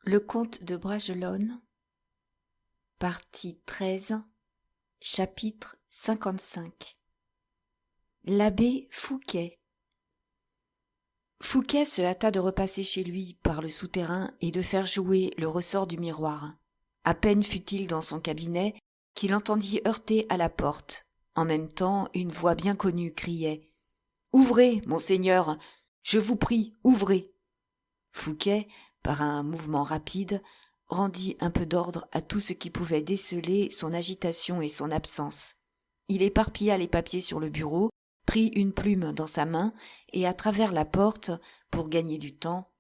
Le comte de Bragelonne, partie 13, chapitre 55. L'abbé Fouquet. Fouquet se hâta de repasser chez lui par le souterrain et de faire jouer le ressort du miroir. À peine fut-il dans son cabinet qu'il entendit heurter à la porte. En même temps, une voix bien connue criait « Ouvrez, monseigneur, je vous prie, ouvrez !» Fouquet, par un mouvement rapide, rendit un peu d'ordre à tout ce qui pouvait déceler son agitation et son absence. Il éparpilla les papiers sur le bureau, prit une plume dans sa main et à travers la porte, pour gagner du temps.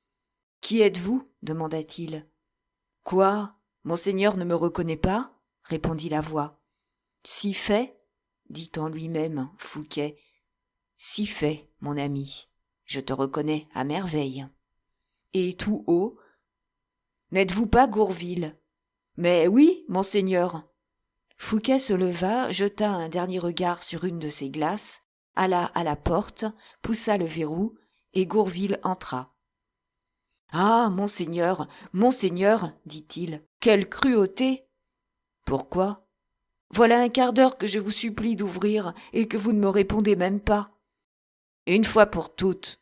« Qui êtes-vous » demanda-t-il. « Quoi, monseigneur ne me reconnaît pas ?» répondit la voix. « Si fait, dit en lui-même Fouquet. Si fait, mon ami, je te reconnais à merveille. Et tout haut, n'êtes-vous pas Gourville ? Mais oui, monseigneur. Fouquet se leva, jeta un dernier regard sur une de ses glaces, alla à la porte, poussa le verrou, et Gourville entra. « Ah, monseigneur, dit-il, quelle cruauté !»« Pourquoi ? Voilà un quart d'heure que je vous supplie d'ouvrir et que vous ne me répondez même pas. Une fois pour toutes,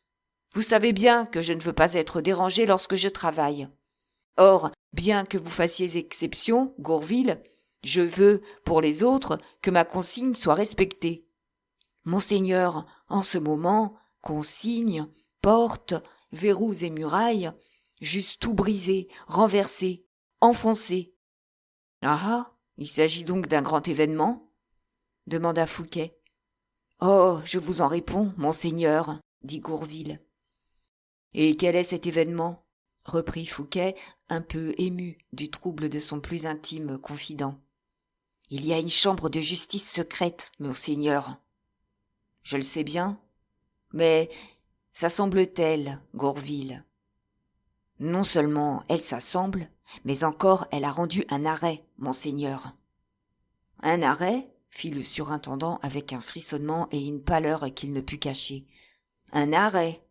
vous savez bien que je ne veux pas être dérangé lorsque je travaille. Or, bien que vous fassiez exception, Gourville, je veux, pour les autres, que ma consigne soit respectée. Monseigneur, en ce moment, consigne, porte, verrous et murailles, j'eusse tout brisé, renversé, enfoncé. »« Ah ah, il s'agit donc d'un grand événement ?» demanda Fouquet. « Oh, je vous en réponds, monseigneur, » dit Gourville. « Et quel est cet événement ?» reprit Fouquet, un peu ému du trouble de son plus intime confident. « Il y a une chambre de justice secrète, monseigneur. »« Je le sais bien, mais s'assemble-t-elle, Gourville ? » ?»« Non seulement elle s'assemble, mais encore elle a rendu un arrêt, monseigneur. »« Un arrêt ?» fit le surintendant avec un frissonnement et une pâleur qu'il ne put cacher. « Un arrêt ?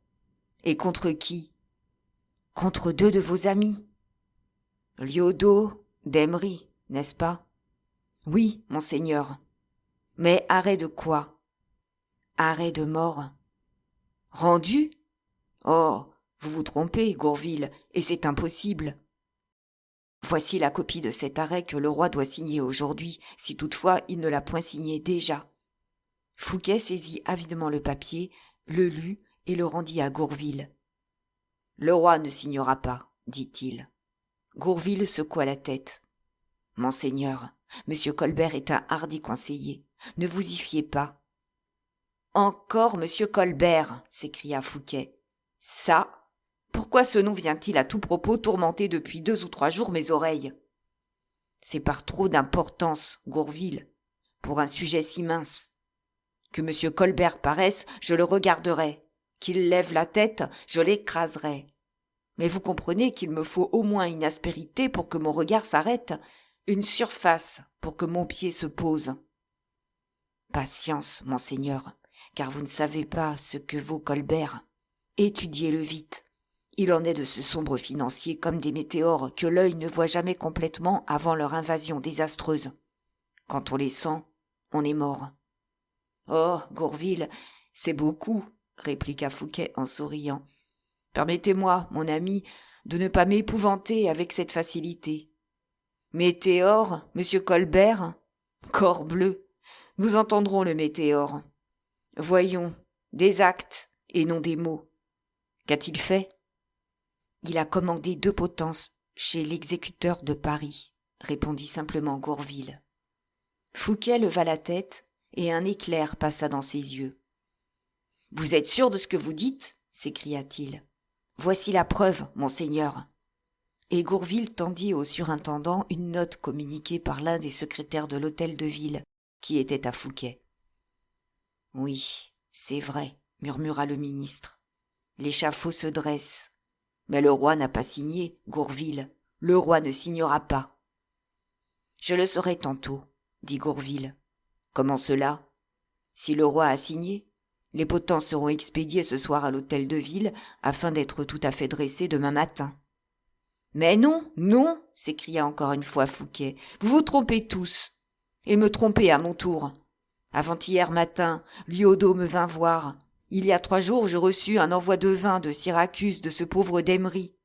Et contre qui ? » ?»« Contre deux de vos amis. »« Lyodot, d'Emery, n'est-ce pas ? » ?»« Oui, monseigneur. »« Mais arrêt de quoi ? » ?»« Arrêt de mort. »« Rendu ? Oh, vous vous trompez, Gourville, et c'est impossible. Voici la copie de cet arrêt que le roi doit signer aujourd'hui, si toutefois il ne l'a point signé déjà. » Fouquet saisit avidement le papier, le lut et le rendit à Gourville. « Le roi ne signera pas, dit-il. Gourville secoua la tête. « Monseigneur, monsieur Colbert est un hardi conseiller. Ne vous y fiez pas. »« Encore monsieur Colbert !» s'écria Fouquet. « Ça, pourquoi ce nom vient-il à tout propos tourmenter depuis 2 ou 3 jours mes oreilles ? C'est par trop d'importance, Gourville, pour un sujet si mince. Que monsieur Colbert paraisse, je le regarderai. Qu'il lève la tête, je l'écraserai. Mais vous comprenez qu'il me faut au moins une aspérité pour que mon regard s'arrête, une surface pour que mon pied se pose. Patience, monseigneur, car vous ne savez pas ce que vaut Colbert. Étudiez-le vite. Il en est de ce sombre financier comme des météores que l'œil ne voit jamais complètement avant leur invasion désastreuse. Quand on les sent, on est mort. « Oh, Gourville, c'est beaucoup, » répliqua Fouquet en souriant. « Permettez-moi, mon ami, de ne pas m'épouvanter avec cette facilité. Météore, monsieur Colbert ? Corbleu, nous entendrons le météore. Voyons, des actes et non des mots. Qu'a-t-il fait ? » « Il a commandé 2 potences chez l'exécuteur de Paris, » répondit simplement Gourville. Fouquet leva la tête et un éclair passa dans ses yeux. « Vous êtes sûr de ce que vous dites ? » s'écria-t-il. « Voici la preuve, monseigneur. » Et Gourville tendit au surintendant une note communiquée par l'un des secrétaires de l'hôtel de ville, qui était à Fouquet. « Oui, c'est vrai, » murmura le ministre. « L'échafaud se dresse. Mais le roi n'a pas signé, Gourville. Le roi ne signera pas. »« Je le saurai tantôt, » dit Gourville. « Comment cela ? Si le roi a signé, les potences seront expédiées ce soir à l'hôtel de ville afin d'être tout à fait dressées demain matin. » Mais non, non, s'écria encore une fois Fouquet, vous vous trompez tous, et me trompez à mon tour. Avant-hier matin, Lyodot me vint voir. Il y a 3 jours, je reçus un envoi de vin de Syracuse de ce pauvre d'Emery.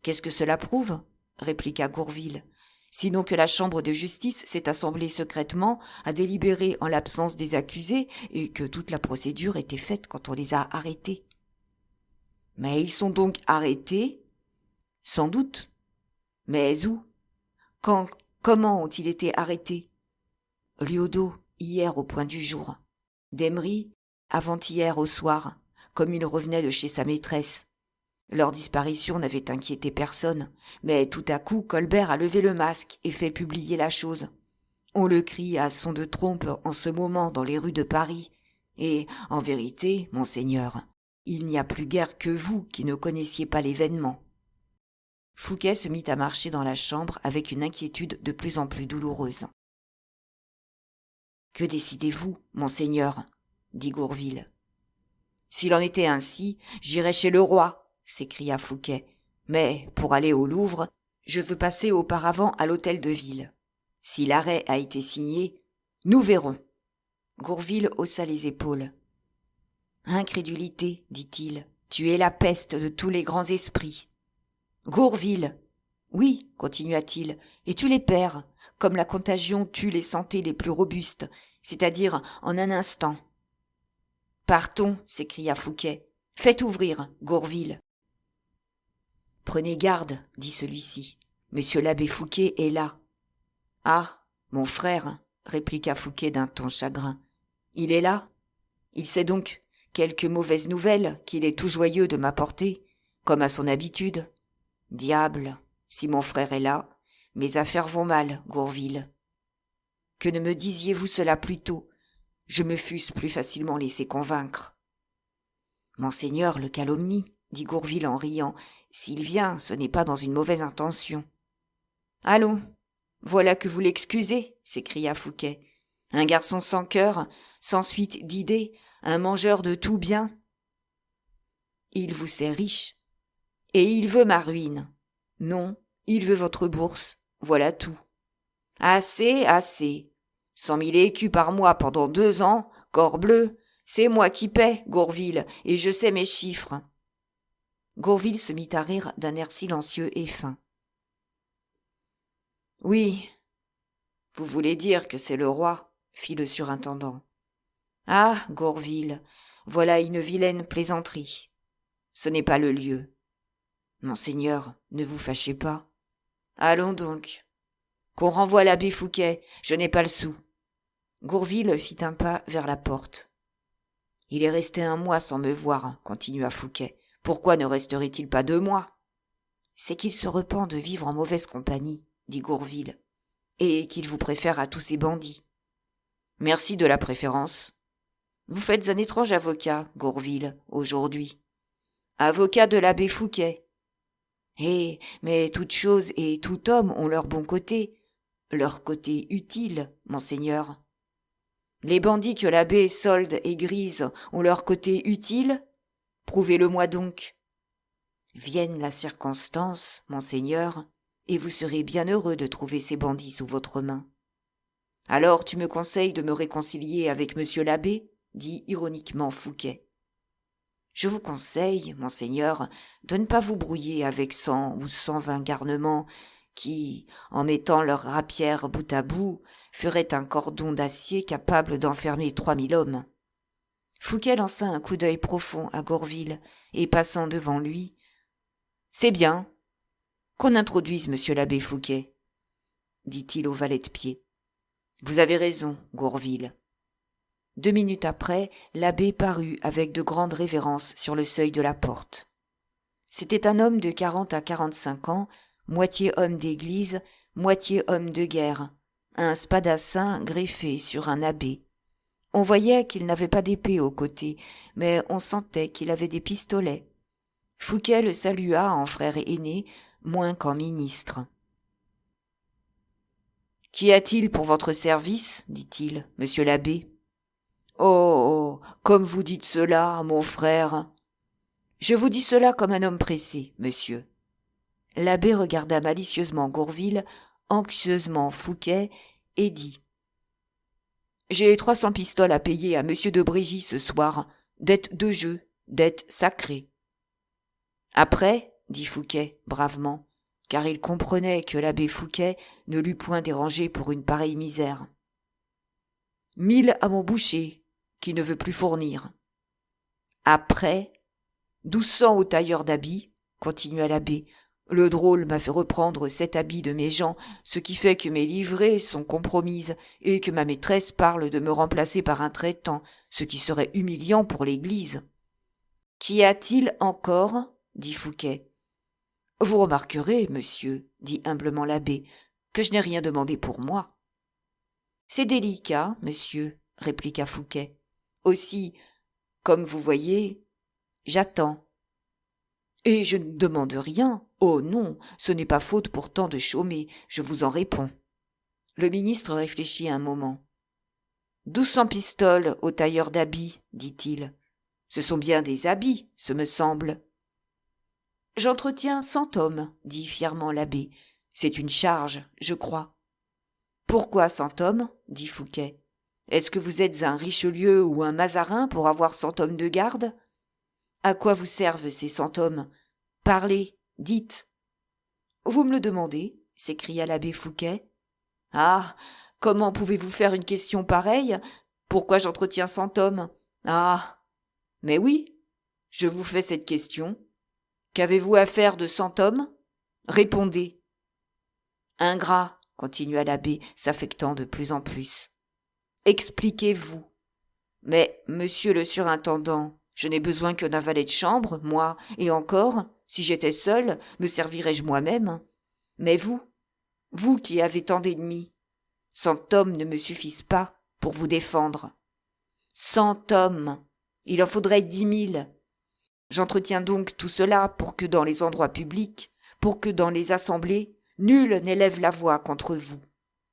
Qu'est-ce que cela prouve? Répliqua Gourville. Sinon que la chambre de justice s'est assemblée secrètement à délibérer en l'absence des accusés et que toute la procédure était faite quand on les a arrêtés. Mais ils sont donc arrêtés? Sans doute. Mais où? Quand? Comment ont-ils été arrêtés? Lyodot, hier au point du jour. D'Emery, avant-hier au soir, comme il revenait de chez sa maîtresse. Leur disparition n'avait inquiété personne, mais tout à coup Colbert a levé le masque et fait publier la chose. On le crie à son de trompe en ce moment dans les rues de Paris, et, en vérité, monseigneur, il n'y a plus guère que vous qui ne connaissiez pas l'événement. Fouquet se mit à marcher dans la chambre avec une inquiétude de plus en plus douloureuse. « Que décidez-vous, monseigneur ?» dit Gourville. « S'il en était ainsi, j'irais chez le roi, » s'écria Fouquet. « Mais, pour aller au Louvre, je veux passer auparavant à l'hôtel de ville. Si l'arrêt a été signé, nous verrons. » Gourville haussa les épaules. « Incrédulité, dit-il, tu es la peste de tous les grands esprits. »« Gourville !»« Oui, continua-t-il, et tu les perds, comme la contagion tue les santés les plus robustes, c'est-à-dire en un instant. »« Partons, s'écria Fouquet. Faites ouvrir, Gourville. »« Prenez garde, dit celui-ci. Monsieur l'abbé Fouquet est là. »« Ah, mon frère, répliqua Fouquet d'un ton chagrin. Il est là? Il sait donc quelque mauvaise nouvelle qu'il est tout joyeux de m'apporter, comme à son habitude. Diable, si mon frère est là, mes affaires vont mal, Gourville. Que ne me disiez-vous cela plus tôt? Je me fusse plus facilement laissé convaincre. »« Monseigneur le calomnie, dit Gourville en riant. S'il vient, ce n'est pas dans une mauvaise intention. »« Allons, voilà que vous l'excusez, s'écria Fouquet. Un garçon sans cœur, sans suite d'idées, un mangeur de tout bien. Il vous sait riche, et il veut ma ruine. Non, il veut votre bourse, voilà tout. Assez, assez. 100 000 écus par mois pendant 2 ans, corbleu, c'est moi qui paie, Gourville, et je sais mes chiffres. » Gourville se mit à rire d'un air silencieux et fin. « Oui, vous voulez dire que c'est le roi, » fit le surintendant. « Ah, Gourville, voilà une vilaine plaisanterie. Ce n'est pas le lieu. Monseigneur, ne vous fâchez pas. Allons donc. Qu'on renvoie l'abbé Fouquet, je n'ai pas le sou. » Gourville fit un pas vers la porte. « Il est resté 1 mois sans me voir, » continua Fouquet. « Pourquoi ne resterait-il pas 2 mois ? » « C'est qu'il se repent de vivre en mauvaise compagnie, » dit Gourville, « et qu'il vous préfère à tous ces bandits. »« Merci de la préférence. Vous faites un étrange avocat, Gourville, aujourd'hui. Avocat de l'abbé Fouquet. Eh, mais toute chose et tout homme ont leur bon côté, leur côté utile, monseigneur. Les bandits que l'abbé solde et grise ont leur côté utile? Prouvez-le-moi donc. Vienne la circonstance, monseigneur, et vous serez bien heureux de trouver ces bandits sous votre main. Alors tu me conseilles de me réconcilier avec monsieur l'abbé, dit ironiquement Fouquet. Je vous conseille, monseigneur, de ne pas vous brouiller avec 100 ou 120 garnements qui, en mettant leurs rapières bout à bout, feraient un cordon d'acier capable d'enfermer 3000 hommes. Fouquet lança un coup d'œil profond à Gourville et passant devant lui, « C'est bien. Qu'on introduise monsieur l'abbé Fouquet, » dit-il au valet de pied. « Vous avez raison, Gourville. » 2 minutes après, l'abbé parut avec de grandes révérences sur le seuil de la porte. C'était un homme de 40 à 45 ans, moitié homme d'église, moitié homme de guerre, un spadassin greffé sur un abbé. On voyait qu'il n'avait pas d'épée au côté, mais on sentait qu'il avait des pistolets. Fouquet le salua en frère aîné, moins qu'en ministre. « Qu'y a-t-il pour votre service, dit-il, monsieur l'abbé ? » « Oh, comme vous dites cela, mon frère. »« Je vous dis cela comme un homme pressé, monsieur. » L'abbé regarda malicieusement Gourville, anxieusement Fouquet, et dit « J'ai 300 pistoles à payer à monsieur de Brégy ce soir, dette de jeu, dette sacrée. » Après, dit Fouquet, bravement, car il comprenait que l'abbé Fouquet ne l'eût point dérangé pour une pareille misère. 1000 à mon boucher, qui ne veut plus fournir. Après, 1200 au tailleur d'habits, continua l'abbé. Le drôle m'a fait reprendre 7 habits de mes gens, ce qui fait que mes livrées sont compromises et que ma maîtresse parle de me remplacer par un traitant, ce qui serait humiliant pour l'église. Qu'y a-t-il encore? Dit Fouquet. Vous remarquerez, monsieur, dit humblement l'abbé, que je n'ai rien demandé pour moi. C'est délicat, monsieur, répliqua Fouquet. Aussi, comme vous voyez, j'attends. Et je ne demande rien. Oh non, ce n'est pas faute pourtant de chômer, je vous en réponds. Le ministre réfléchit un moment. 1200 pistoles au tailleur d'habits, dit-il. Ce sont bien des habits, ce me semble. J'entretiens 100 hommes, dit fièrement l'abbé. C'est une charge, je crois. Pourquoi 100 hommes? Dit Fouquet. Est-ce que vous êtes un Richelieu ou un Mazarin pour avoir 100 hommes de garde? À quoi vous servent ces 100 hommes? Parlez, dites. Vous me le demandez, s'écria l'abbé Fouquet. Ah, comment pouvez-vous faire une question pareille? Pourquoi j'entretiens 100 hommes? Ah, mais oui, je vous fais cette question. Qu'avez-vous à faire de 100 hommes? Répondez. Ingrat, continua l'abbé, s'affectant de plus en plus. Expliquez-vous. Mais, monsieur le surintendant, je n'ai besoin que d'un valet de chambre, moi, et encore, si j'étais seul, me servirais-je moi-même. Mais vous qui avez tant d'ennemis, 100 hommes ne me suffisent pas pour vous défendre. 100 hommes, il en faudrait 10 000. J'entretiens donc tout cela pour que dans les endroits publics, pour que dans les assemblées, nul n'élève la voix contre vous.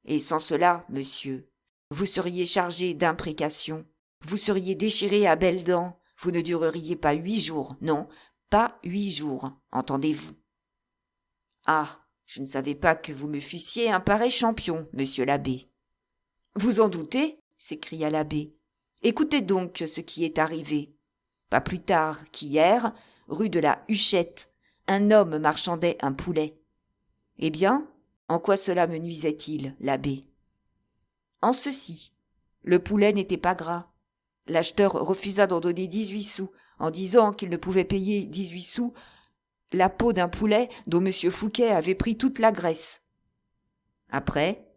Et sans cela, monsieur, vous seriez chargé d'imprécations, vous seriez déchiré à belles dents, vous ne dureriez pas 8 jours, non, pas 8 jours, entendez-vous. Ah, je ne savais pas que vous me fussiez un pareil champion, monsieur l'abbé. Vous en doutez? S'écria l'abbé. Écoutez donc ce qui est arrivé. Pas plus tard qu'hier, rue de la Huchette, un homme marchandait un poulet. Eh bien, en quoi cela me nuisait-il, l'abbé? En ceci, le poulet n'était pas gras. L'acheteur refusa d'en donner 18 sous, en disant qu'il ne pouvait payer 18 sous la peau d'un poulet dont M. Fouquet avait pris toute la graisse. Après,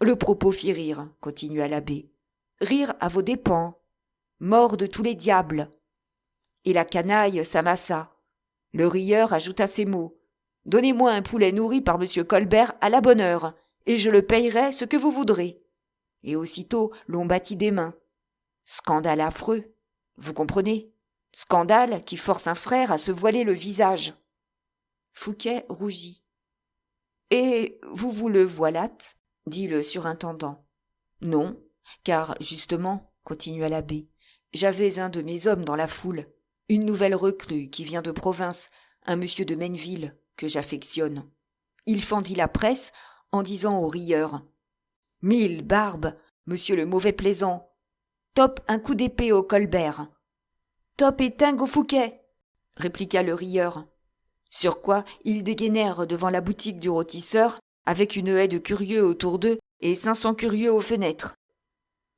le propos fit rire, continua l'abbé. Rire à vos dépens. Mort de tous les diables. Et la canaille s'amassa. Le rieur ajouta ces mots. Donnez-moi un poulet nourri par M. Colbert à la bonne heure, et je le payerai ce que vous voudrez. Et aussitôt l'on battit des mains. Scandale affreux, vous comprenez? Scandale qui force un frère à se voiler le visage. Fouquet rougit. Et vous le voilâtes? Dit le surintendant. Non, car justement, continua l'abbé, j'avais un de mes hommes dans la foule, une nouvelle recrue qui vient de province, un monsieur de Menneville, que j'affectionne. Il fendit la presse en disant au rieur. 1000 barbes, monsieur le mauvais plaisant. Top un coup d'épée au Colbert. Top étingue au Fouquet, répliqua le rieur. Sur quoi ils dégainèrent devant la boutique du rôtisseur, avec une haie de curieux autour d'eux et 500 curieux aux fenêtres.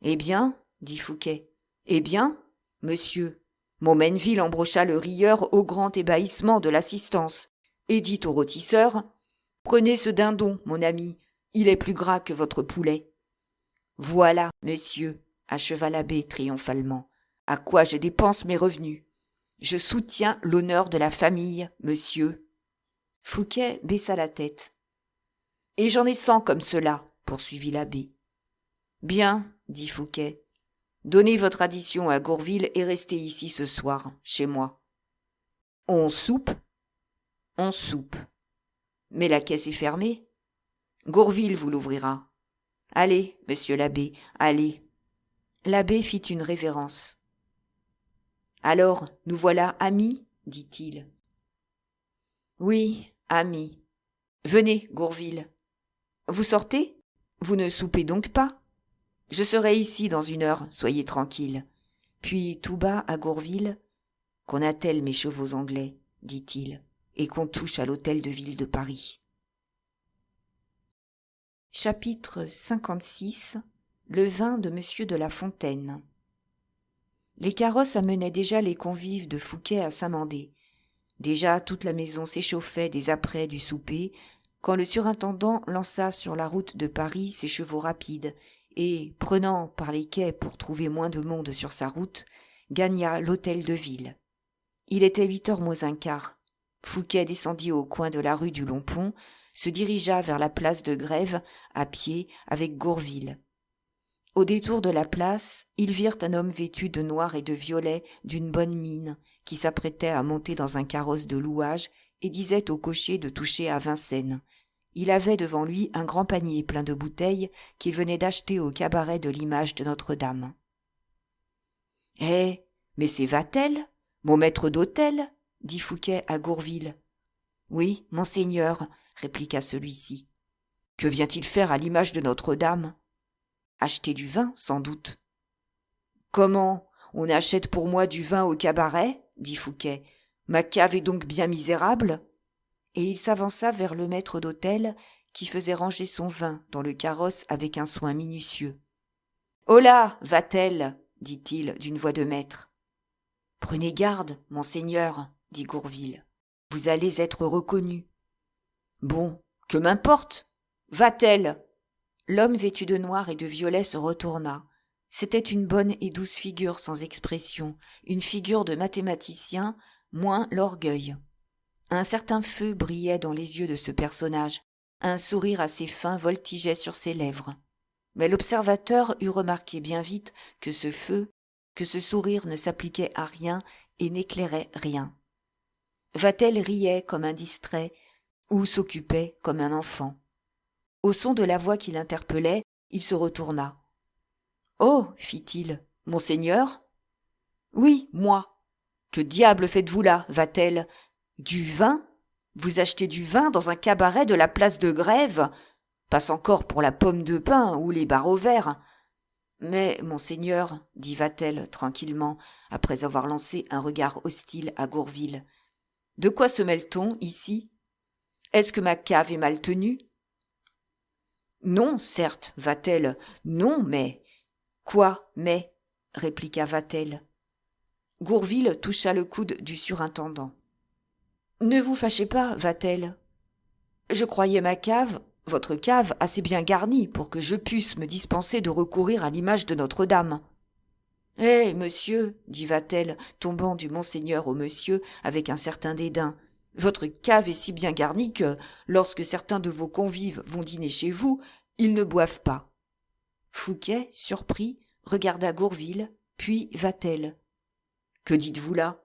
Eh bien, dit Fouquet, eh bien, monsieur, mon Menneville embrocha le rieur au grand ébahissement de l'assistance, et dit au rôtisseur, prenez ce dindon, mon ami, il est plus gras que votre poulet. Voilà, monsieur, acheva l'abbé triomphalement, à quoi je dépense mes revenus. Je soutiens l'honneur de la famille, monsieur. Fouquet baissa la tête. Et j'en ai 100 comme cela, poursuivit l'abbé. Bien, dit Fouquet. Donnez votre addition à Gourville et restez ici ce soir, chez moi. On soupe? On soupe. Mais la caisse est fermée. Gourville vous l'ouvrira. Allez, monsieur l'abbé, allez. L'abbé fit une révérence. Alors, nous voilà amis, dit-il. Oui, Ami. Venez, Gourville. Vous sortez? Vous ne soupez donc pas? Je serai ici dans 1 heure, soyez tranquille. Puis tout bas à Gourville, qu'on attelle mes chevaux anglais, dit-il, et qu'on touche à l'hôtel de ville de Paris. Chapitre 56. Le vin de Monsieur de La Fontaine. Les carrosses amenaient déjà les convives de Fouquet à Saint-Mandé. Déjà toute la maison s'échauffait des apprêts du souper, quand le surintendant lança sur la route de Paris ses chevaux rapides, et, prenant par les quais pour trouver moins de monde sur sa route, gagna l'hôtel de ville. Il était 8h moins un quart. Fouquet descendit au coin de la rue du Long-Pont, se dirigea vers la place de Grève, à pied, avec Gourville. Au détour de la place, ils virent un homme vêtu de noir et de violet, d'une bonne mine, qui s'apprêtait à monter dans un carrosse de louage et disait au cocher de toucher à Vincennes. Il avait devant lui un grand panier plein de bouteilles qu'il venait d'acheter au cabaret de l'Image de Notre-Dame. « Eh, mais c'est Vatel, mon maître d'hôtel ?» dit Fouquet à Gourville. « Oui, monseigneur, » répliqua celui-ci. « Que vient-il faire à l'Image de Notre-Dame ?»« Acheter du vin, sans doute. »« Comment ? On achète pour moi du vin au cabaret ?» dit Fouquet. « Ma cave est donc bien misérable ?» Et il s'avança vers le maître d'hôtel qui faisait ranger son vin dans le carrosse avec un soin minutieux. « Holà, Vatel !» dit-il d'une voix de maître. « Prenez garde, monseigneur, » dit Gourville. « Vous allez être reconnu. »« Bon, que m'importe ? Vatel !» L'homme vêtu de noir et de violet se retourna. C'était une bonne et douce figure sans expression, une figure de mathématicien, moins l'orgueil. Un certain feu brillait dans les yeux de ce personnage, un sourire assez fin voltigeait sur ses lèvres. Mais l'observateur eut remarqué bien vite que ce feu, que ce sourire ne s'appliquait à rien et n'éclairait rien. Vatel riait comme un distrait ou s'occupait comme un enfant. Au son de la voix qui l'interpellait, il se retourna. « Oh !» fit-il. « Monseigneur ?»« Oui, moi. »« Que diable faites-vous là, Vatel ? Du vin ? Vous achetez du vin dans un cabaret de la place de Grève ? Passe encore pour la pomme de pin ou les barreaux verts. »« Mais, monseigneur, » dit Vatel tranquillement, après avoir lancé un regard hostile à Gourville, « de quoi se mêle-t-on ici ? Est-ce que ma cave est mal tenue ? » Non, certes, Vatel, non, mais... Quoi, mais ? Répliqua Vatel. Gourville toucha le coude du surintendant. Ne vous fâchez pas, Vatel. Je croyais ma cave, votre cave, assez bien garnie pour que je puisse me dispenser de recourir à l'Image de Notre-Dame. Eh, monsieur, dit Vatel, tombant du monseigneur au monsieur avec un certain dédain, votre cave est si bien garnie que, lorsque certains de vos convives vont dîner chez vous, ils ne boivent pas. Fouquet, surpris, regarda Gourville, puis Vatel. Que dites-vous là ?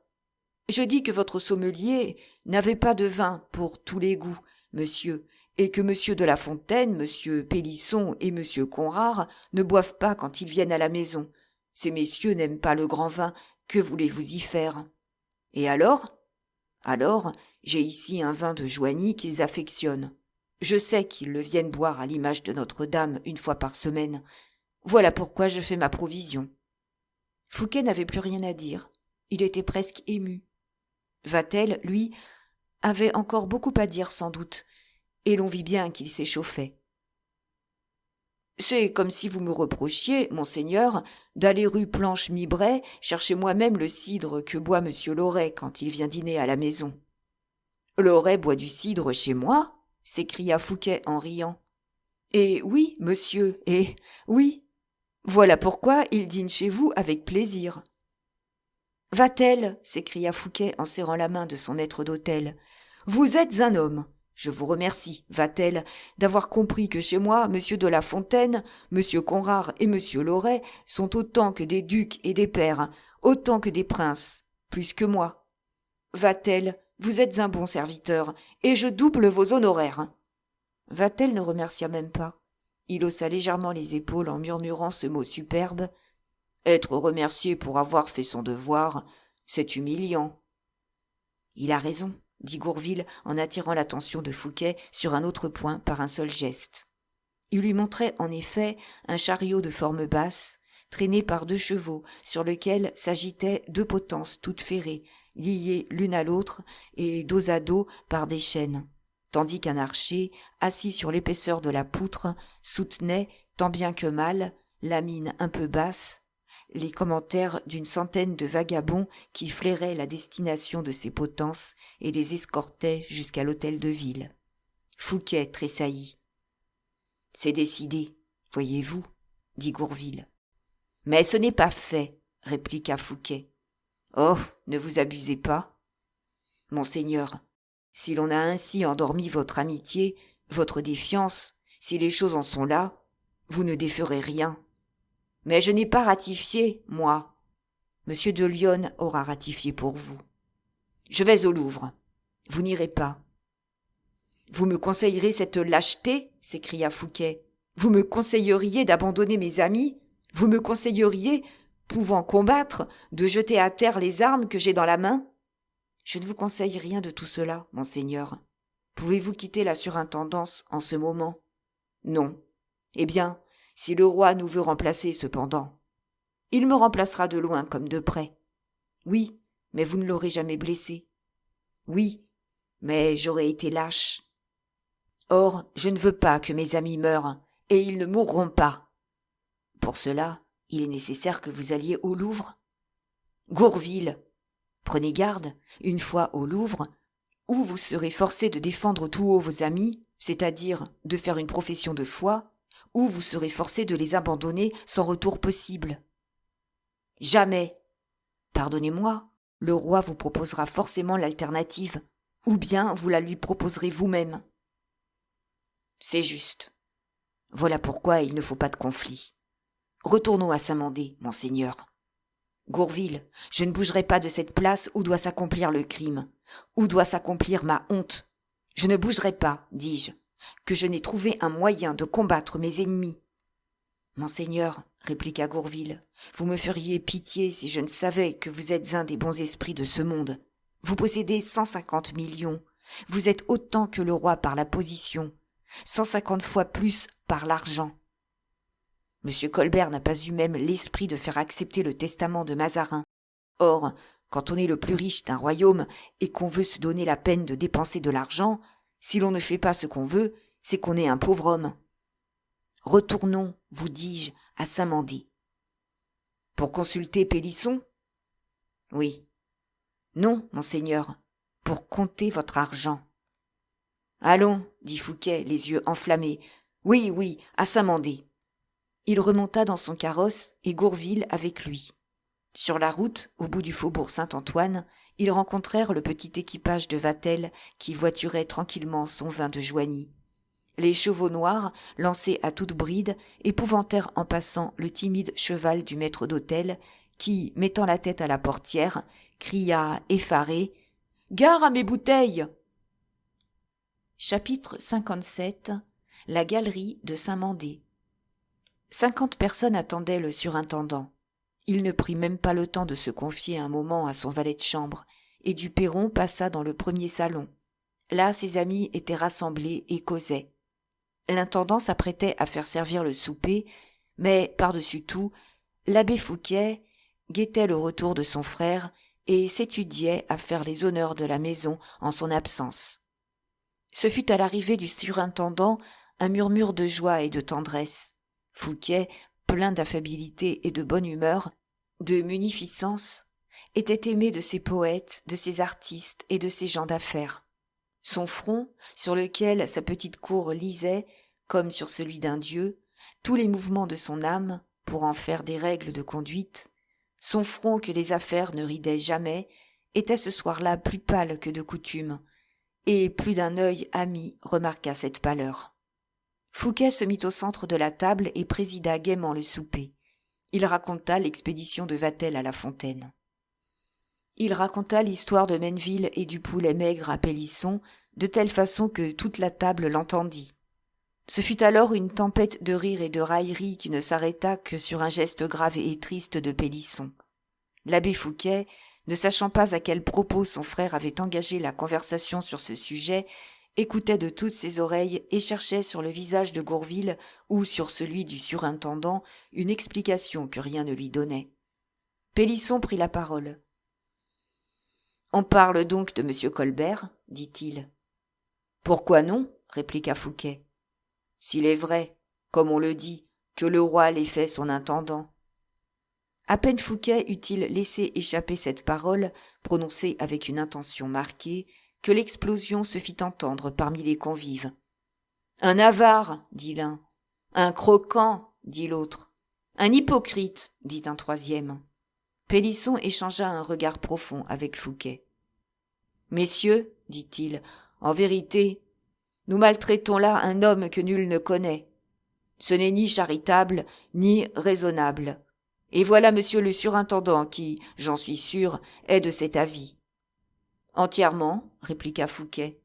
Je dis que votre sommelier n'avait pas de vin pour tous les goûts, monsieur, et que monsieur de La Fontaine, monsieur Pélisson et monsieur Conrart ne boivent pas quand ils viennent à la maison. Ces messieurs n'aiment pas le grand vin, que voulez-vous y faire ? Et alors ? Alors, j'ai ici un vin de Joigny qu'ils affectionnent. Je sais qu'ils le viennent boire à l'Image de Notre-Dame 1 fois par semaine. Voilà pourquoi je fais ma provision. Fouquet n'avait plus rien à dire. Il était presque ému. Vatel, lui, avait encore beaucoup à dire sans doute, et l'on vit bien qu'il s'échauffait. « C'est comme si vous me reprochiez, monseigneur, d'aller rue Planche-Mibray chercher moi-même le cidre que boit monsieur Loret quand il vient dîner à la maison. »« Loret boit du cidre chez moi ?» s'écria Fouquet en riant. « Eh oui, monsieur, eh oui. Voilà pourquoi il dîne chez vous avec plaisir. » « Vatel !» s'écria Fouquet en serrant la main de son maître d'hôtel. « Vous êtes un homme. Je vous remercie, Vatel, d'avoir compris que chez moi, monsieur de La Fontaine, monsieur Conrart et monsieur Loret sont autant que des ducs et des pairs, autant que des princes, plus que moi. Vatel, vous êtes un bon serviteur, et je double vos honoraires. » Vatel ne remercia même pas. Il haussa légèrement les épaules en murmurant ce mot superbe. Être remercié pour avoir fait son devoir, c'est humiliant. Il a raison, dit Gourville en attirant l'attention de Fouquet sur un autre point par un seul geste. Il lui montrait en effet un chariot de forme basse, traîné par 2 chevaux, sur lequel s'agitaient 2 potences toutes ferrées, liées l'une à l'autre et dos à dos par des chaînes, tandis qu'un archer, assis sur l'épaisseur de la poutre, soutenait, tant bien que mal, la mine un peu basse, les commentaires d'une centaine de vagabonds qui flairaient la destination de ces potences et les escortaient jusqu'à l'hôtel de ville. Fouquet tressaillit. « C'est décidé, voyez-vous, » dit Gourville. « Mais ce n'est pas fait, » répliqua Fouquet. « Oh, ne vous abusez pas. Monseigneur, si l'on a ainsi endormi votre amitié, votre défiance, si les choses en sont là, vous ne déferez rien. Mais je n'ai pas ratifié, moi. Monsieur de Lyonne aura ratifié pour vous. Je vais au Louvre. Vous n'irez pas. »« Vous me conseillerez cette lâcheté ?» s'écria Fouquet. « Vous me conseilleriez d'abandonner mes amis ? Vous me conseilleriez, pouvant combattre, de jeter à terre les armes que j'ai dans la main ? » ?»« Je ne vous conseille rien de tout cela, monseigneur. Pouvez-vous quitter la surintendance en ce moment ? » ?»« Non. Eh bien, si le roi nous veut remplacer cependant, il me remplacera de loin comme de près. Oui, mais vous ne l'aurez jamais blessé. Oui, mais j'aurais été lâche. Or, je ne veux pas que mes amis meurent, et ils ne mourront pas. Pour cela, il est nécessaire que vous alliez au Louvre. Gourville, prenez garde, une fois au Louvre, ou vous serez forcé de défendre tout haut vos amis, c'est-à-dire de faire une profession de foi, ou vous serez forcé de les abandonner sans retour possible. Jamais. Pardonnez-moi, le roi vous proposera forcément l'alternative, ou bien vous la lui proposerez vous-même. C'est juste. Voilà pourquoi il ne faut pas de conflit. Retournons à Saint-Mandé, monseigneur. Gourville, je ne bougerai pas de cette place où doit s'accomplir le crime, où doit s'accomplir ma honte. Je ne bougerai pas, dis-je, que je n'ai trouvé un moyen de combattre mes ennemis. Monseigneur, répliqua Gourville, vous me feriez pitié si je ne savais que vous êtes un des bons esprits de ce monde. Vous possédez 150 millions. Vous êtes autant que le roi par la position, 150 fois plus par l'argent. Monsieur Colbert n'a pas eu même l'esprit de faire accepter le testament de Mazarin. Or, quand on est le plus riche d'un royaume et qu'on veut se donner la peine de dépenser de l'argent, si l'on ne fait pas ce qu'on veut, c'est qu'on est un pauvre homme. Retournons, vous dis-je, à Saint-Mandé. Pour consulter Pélisson ? Oui. Non, monseigneur, pour compter votre argent. Allons, dit Fouquet, les yeux enflammés. Oui, oui, à Saint-Mandé. Il remonta dans son carrosse et Gourville avec lui. Sur la route, au bout du faubourg Saint-Antoine, ils rencontrèrent le petit équipage de Vatel qui voiturait tranquillement son vin de Joigny. Les chevaux noirs, lancés à toute bride, épouvantèrent en passant le timide cheval du maître d'hôtel qui, mettant la tête à la portière, cria effaré « Gare à mes bouteilles !» Chapitre 57. La galerie de Saint-Mandé. 50 personnes attendaient le surintendant. Il ne prit même pas le temps de se confier un moment à son valet de chambre, et du perron passa dans le premier salon. Là, ses amis étaient rassemblés et causaient. L'intendant s'apprêtait à faire servir le souper, mais, par-dessus tout, l'abbé Fouquet guettait le retour de son frère et s'étudiait à faire les honneurs de la maison en son absence. Ce fut à l'arrivée du surintendant un murmure de joie et de tendresse. Fouquet, plein d'affabilité et de bonne humeur, de munificence, était aimé de ses poètes, de ses artistes et de ses gens d'affaires. Son front, sur lequel sa petite cour lisait, comme sur celui d'un dieu, tous les mouvements de son âme pour en faire des règles de conduite, son front que les affaires ne ridaient jamais, était ce soir-là plus pâle que de coutume, et plus d'un œil ami remarqua cette pâleur. Fouquet se mit au centre de la table et présida gaiement le souper. Il raconta l'expédition de Vatel à La Fontaine. Il raconta l'histoire de Menneville et du poulet maigre à Pélisson, de telle façon que toute la table l'entendit. Ce fut alors une tempête de rires et de railleries qui ne s'arrêta que sur un geste grave et triste de Pélisson. L'abbé Fouquet, ne sachant pas à quel propos son frère avait engagé la conversation sur ce sujet, écoutait de toutes ses oreilles et cherchait sur le visage de Gourville ou sur celui du surintendant une explication que rien ne lui donnait. Pélisson prit la parole. « On parle donc de M. Colbert, dit-il. »« Pourquoi non ?» répliqua Fouquet. « S'il est vrai, comme on le dit, que le roi l'ait fait son intendant. » À peine Fouquet eut-il laissé échapper cette parole, prononcée avec une intention marquée, que l'explosion se fit entendre parmi les convives. « Un avare, dit l'un. Un croquant, dit l'autre. Un hypocrite, dit un troisième. Pélisson échangea un regard profond avec Fouquet. « Messieurs, dit-il, en vérité, nous maltraitons là un homme que nul ne connaît. Ce n'est ni charitable, ni raisonnable. Et voilà monsieur le surintendant qui, j'en suis sûr, est de cet avis. »« Entièrement, répliqua Fouquet.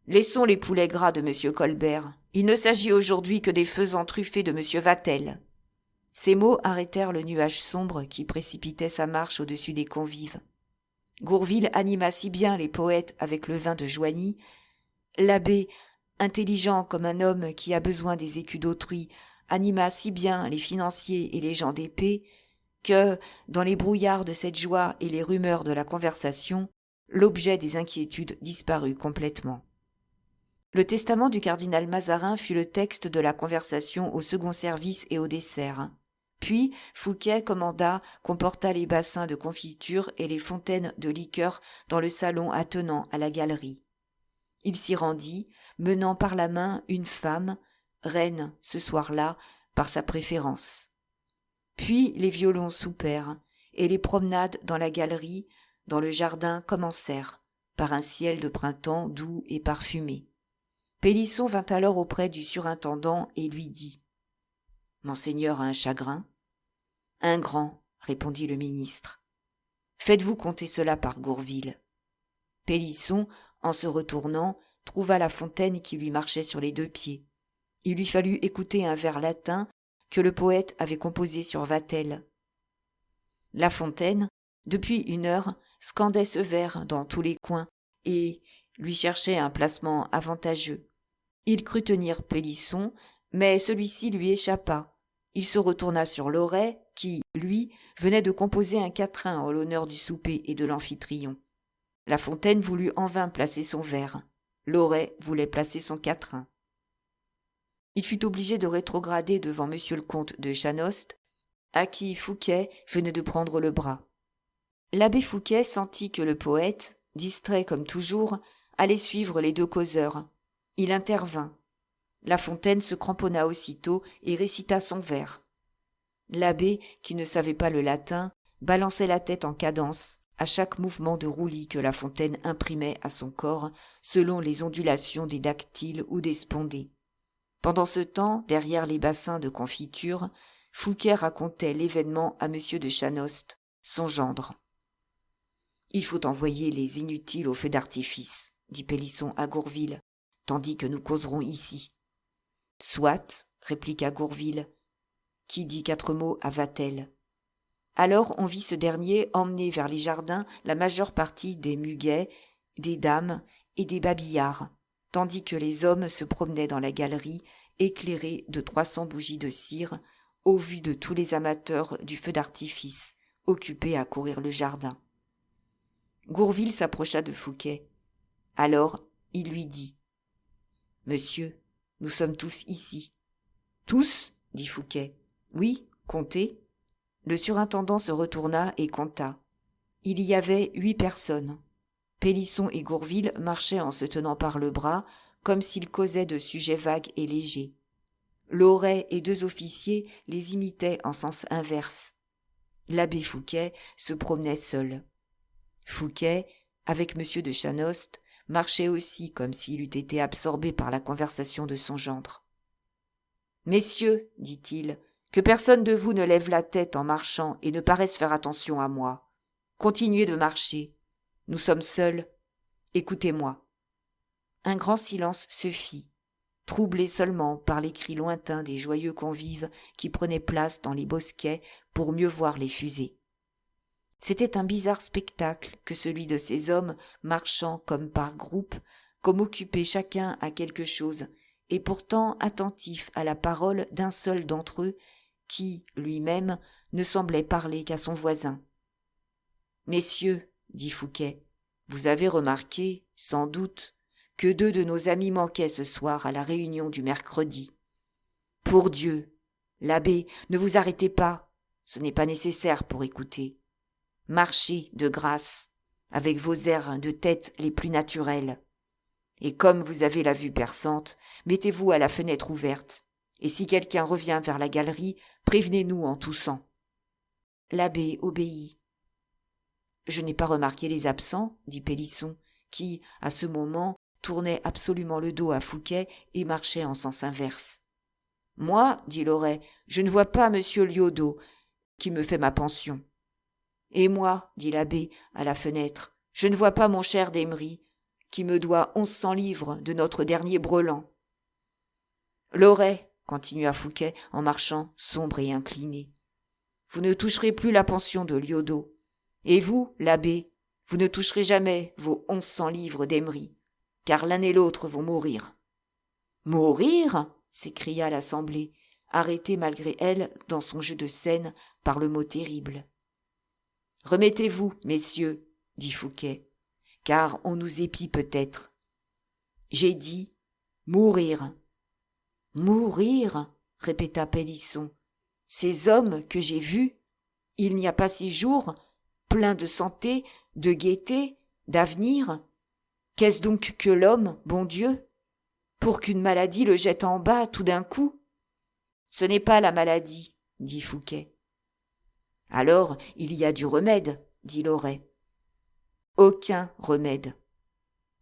Laissons les poulets gras de monsieur Colbert. Il ne s'agit aujourd'hui que des faisans truffés de monsieur Vatel. » Ces mots arrêtèrent le nuage sombre qui précipitait sa marche au-dessus des convives. Gourville anima si bien les poètes avec le vin de Joigny. L'abbé, intelligent comme un homme qui a besoin des écus d'autrui, anima si bien les financiers et les gens d'épée, que, dans les brouillards de cette joie et les rumeurs de la conversation, l'objet des inquiétudes disparut complètement. Le testament du cardinal Mazarin fut le texte de la conversation au second service et au dessert. Puis Fouquet commanda qu'on portât les bassins de confiture et les fontaines de liqueur dans le salon attenant à la galerie. Il s'y rendit, menant par la main une femme, reine ce soir-là, par sa préférence. Puis les violons soupèrent, et les promenades dans la galerie, dans le jardin commencèrent, par un ciel de printemps doux et parfumé. Pélisson vint alors auprès du surintendant et lui dit « Monseigneur a un chagrin ?»« Un grand, répondit le ministre. Faites-vous compter cela par Gourville. » Pélisson, en se retournant, trouva La Fontaine qui lui marchait sur les deux pieds. Il lui fallut écouter un vers latin que le poète avait composé sur Vatel. La Fontaine, depuis une heure, scandait ce vers dans tous les coins et lui cherchait un placement avantageux. Il crut tenir Pélisson, mais celui-ci lui échappa. Il se retourna sur Loret, qui, lui, venait de composer un quatrain en l'honneur du souper et de l'amphitryon. La Fontaine voulut en vain placer son vers. Loret voulait placer son quatrain. Il fut obligé de rétrograder devant monsieur le comte de Chanost, à qui Fouquet venait de prendre le bras. L'abbé Fouquet sentit que le poète, distrait comme toujours, allait suivre les deux causeurs. Il intervint. La Fontaine se cramponna aussitôt et récita son vers. L'abbé, qui ne savait pas le latin, balançait la tête en cadence à chaque mouvement de roulis que La Fontaine imprimait à son corps selon les ondulations des dactyles ou des spondées. Pendant ce temps, derrière les bassins de confiture, Fouquet racontait l'événement à monsieur de Chanost, son gendre. « Il faut envoyer les inutiles au feu d'artifice, dit Pélisson à Gourville, tandis que nous causerons ici. »« Soit, répliqua Gourville, qui dit 4 mots à Vatel. Alors on vit ce dernier emmener vers les jardins la majeure partie des muguets, des dames et des babillards, tandis que les hommes se promenaient dans la galerie, éclairés de 300 bougies de cire, au vu de tous les amateurs du feu d'artifice, occupés à courir le jardin. Gourville s'approcha de Fouquet. Alors il lui dit « Monsieur, nous sommes tous ici. »« Tous ?» dit Fouquet. « Oui, comptez. » Le surintendant se retourna et compta. Il y avait 8 personnes. Pélisson et Gourville marchaient en se tenant par le bras, comme s'ils causaient de sujets vagues et légers. Loret et 2 officiers les imitaient en sens inverse. L'abbé Fouquet se promenait seul. Fouquet, avec monsieur de Chanost, marchait aussi comme s'il eût été absorbé par la conversation de son gendre. « Messieurs, dit-il, que personne de vous ne lève la tête en marchant et ne paraisse faire attention à moi. Continuez de marcher. Nous sommes seuls. Écoutez-moi. » Un grand silence se fit, troublé seulement par les cris lointains des joyeux convives qui prenaient place dans les bosquets pour mieux voir les fusées. C'était un bizarre spectacle que celui de ces hommes marchant comme par groupes, comme occupés chacun à quelque chose, et pourtant attentifs à la parole d'un seul d'entre eux, qui, lui-même, ne semblait parler qu'à son voisin. « Messieurs, dit Fouquet, vous avez remarqué, sans doute, que 2 de nos amis manquaient ce soir à la réunion du mercredi. Pour Dieu, l'abbé, ne vous arrêtez pas, ce n'est pas nécessaire pour écouter. Marchez de grâce, avec vos airs de tête les plus naturels. Et comme vous avez la vue perçante, mettez-vous à la fenêtre ouverte, et si quelqu'un revient vers la galerie, prévenez-nous en toussant. » L'abbé obéit. « Je n'ai pas remarqué les absents, dit Pélisson, qui, à ce moment, tournait absolument le dos à Fouquet et marchait en sens inverse. « Moi, dit Loret, je ne vois pas monsieur Lyodot, qui me fait ma pension. Et moi, dit l'abbé, à la fenêtre, je ne vois pas mon cher d'Emery, qui me doit 1100 livres de notre dernier brelan. Loret, continua Fouquet en marchant sombre et incliné, vous ne toucherez plus la pension de Lyodot. Et vous, l'abbé, vous ne toucherez jamais vos 1100 livres d'Emery, car l'un et l'autre vont mourir. »« Mourir » s'écria l'assemblée, arrêtée malgré elle dans son jeu de scène par le mot terrible. « Remettez-vous, messieurs, dit Fouquet, car on nous épie peut-être. J'ai dit mourir. »« Mourir » répéta Pélisson. « Ces hommes que j'ai vus, il n'y a pas 6 jours, pleins de santé, de gaieté, d'avenir. Qu'est-ce donc que l'homme, bon Dieu, pour qu'une maladie le jette en bas tout d'un coup ? Ce n'est pas la maladie, dit Fouquet. Alors il y a du remède, dit Loret. Aucun remède.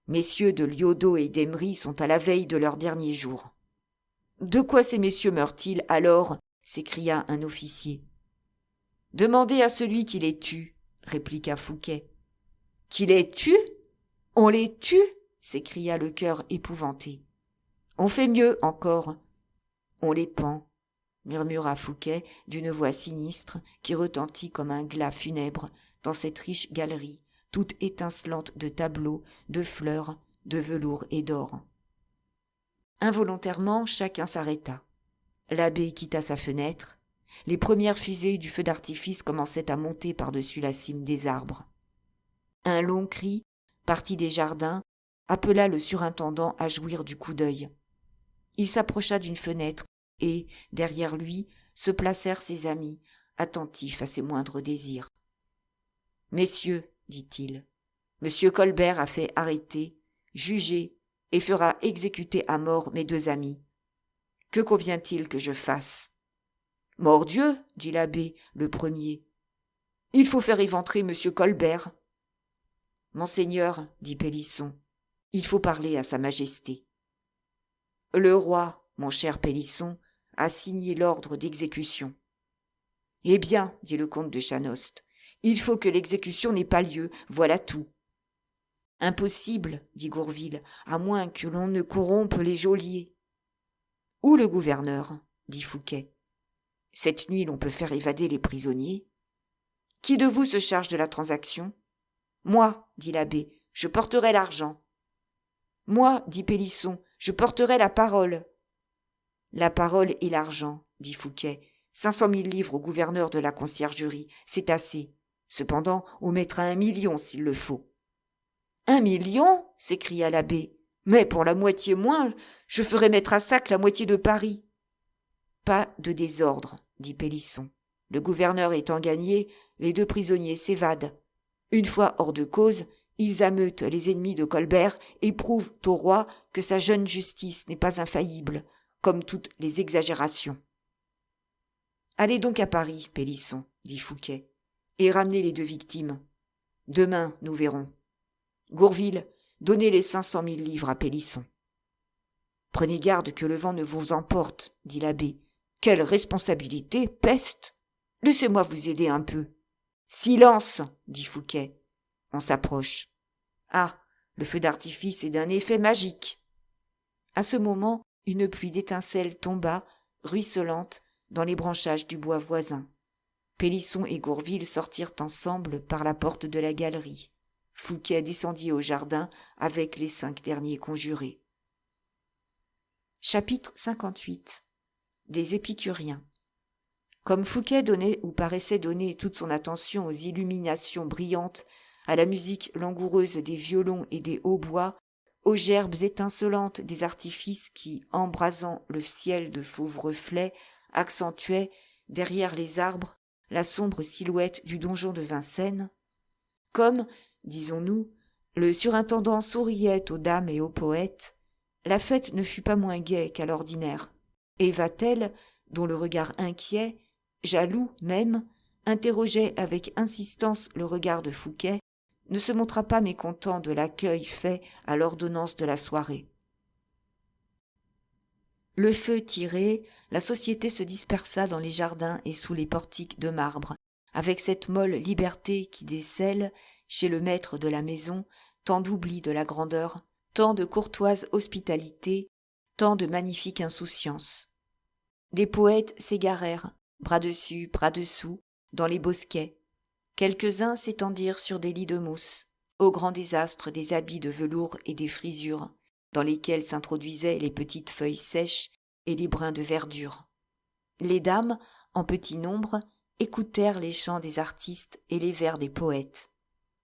Messieurs de Lyodot et d'Emery sont à la veille de leur dernier jour. De quoi ces messieurs meurent-ils alors ? S'écria un officier. Demandez à celui qui les tue, répliqua Fouquet. Qui les tue ? On les tue ? S'écria le cœur épouvanté. On fait mieux encore. On les pend, murmura Fouquet d'une voix sinistre qui retentit comme un glas funèbre dans cette riche galerie, toute étincelante de tableaux, de fleurs, de velours et d'or. Involontairement, chacun s'arrêta. L'abbé quitta sa fenêtre. Les premières fusées du feu d'artifice commençaient à monter par-dessus la cime des arbres. Un long cri, parti des jardins, appela le surintendant à jouir du coup d'œil. Il s'approcha d'une fenêtre et, derrière lui, se placèrent ses amis, attentifs à ses moindres désirs. « Messieurs, dit-il, monsieur Colbert a fait arrêter, juger et fera exécuter à mort mes 2 amis. Que convient-il que je fasse ? » « Mordieu, dit l'abbé, le premier. Il faut faire éventrer monsieur Colbert. »« Monseigneur, dit Pélisson, il faut parler à sa majesté. »« Le roi, mon cher Pélisson, a signé l'ordre d'exécution. »« Eh bien, dit le comte de Chanost, il faut que l'exécution n'ait pas lieu, voilà tout. »« Impossible, dit Gourville, à moins que l'on ne corrompe les geôliers. »« Ou le gouverneur, dit Fouquet. Cette nuit, l'on peut faire évader les prisonniers. Qui de vous se charge de la transaction ? Moi, dit l'abbé, je porterai l'argent. Moi, dit Pélisson, je porterai la parole. La parole et l'argent, dit Fouquet. 500 000 livres au gouverneur de la conciergerie, c'est assez. Cependant, on mettra 1 million s'il le faut. 1 million ? S'écria l'abbé. Mais pour la moitié moins, je ferai mettre à sac la moitié de Paris. Pas de désordre, dit Pélisson. Le gouverneur étant gagné, les 2 prisonniers s'évadent. Une fois hors de cause, ils ameutent les ennemis de Colbert et prouvent au roi que sa jeune justice n'est pas infaillible, comme toutes les exagérations. Allez donc à Paris, Pélisson, dit Fouquet, et ramenez les 2 victimes. Demain, nous verrons. Gourville, donnez les 500 000 livres à Pélisson. Prenez garde que le vent ne vous emporte, dit l'abbé. Quelle responsabilité, peste ! Laissez-moi vous aider un peu. Silence, dit Fouquet. On s'approche. Ah, le feu d'artifice est d'un effet magique. À ce moment, une pluie d'étincelles tomba, ruisselante, dans les branchages du bois voisin. Pélisson et Gourville sortirent ensemble par la porte de la galerie. Fouquet descendit au jardin avec les 5 derniers conjurés. Chapitre 58. Les épicuriens. Comme Fouquet donnait ou paraissait donner toute son attention aux illuminations brillantes, à la musique langoureuse des violons et des hautbois, aux gerbes étincelantes des artifices qui, embrasant le ciel de fauves reflets, accentuaient, derrière les arbres, la sombre silhouette du donjon de Vincennes, comme, disons-nous, le surintendant souriait aux dames et aux poètes, la fête ne fut pas moins gaie qu'à l'ordinaire, et Vatel, dont le regard inquiet, jaloux même, interrogeait avec insistance le regard de Fouquet, ne se montra pas mécontent de l'accueil fait à l'ordonnance de la soirée. Le feu tiré, la société se dispersa dans les jardins et sous les portiques de marbre, avec cette molle liberté qui décèle, chez le maître de la maison, tant d'oubli de la grandeur, tant de courtoise hospitalité, tant de magnifique insouciance. Les poètes s'égarèrent, bras dessus, bras dessous, dans les bosquets. Quelques-uns s'étendirent sur des lits de mousse, au grand désastre des habits de velours et des frisures, dans lesquels s'introduisaient les petites feuilles sèches et les brins de verdure. Les dames, en petit nombre, écoutèrent les chants des artistes et les vers des poètes.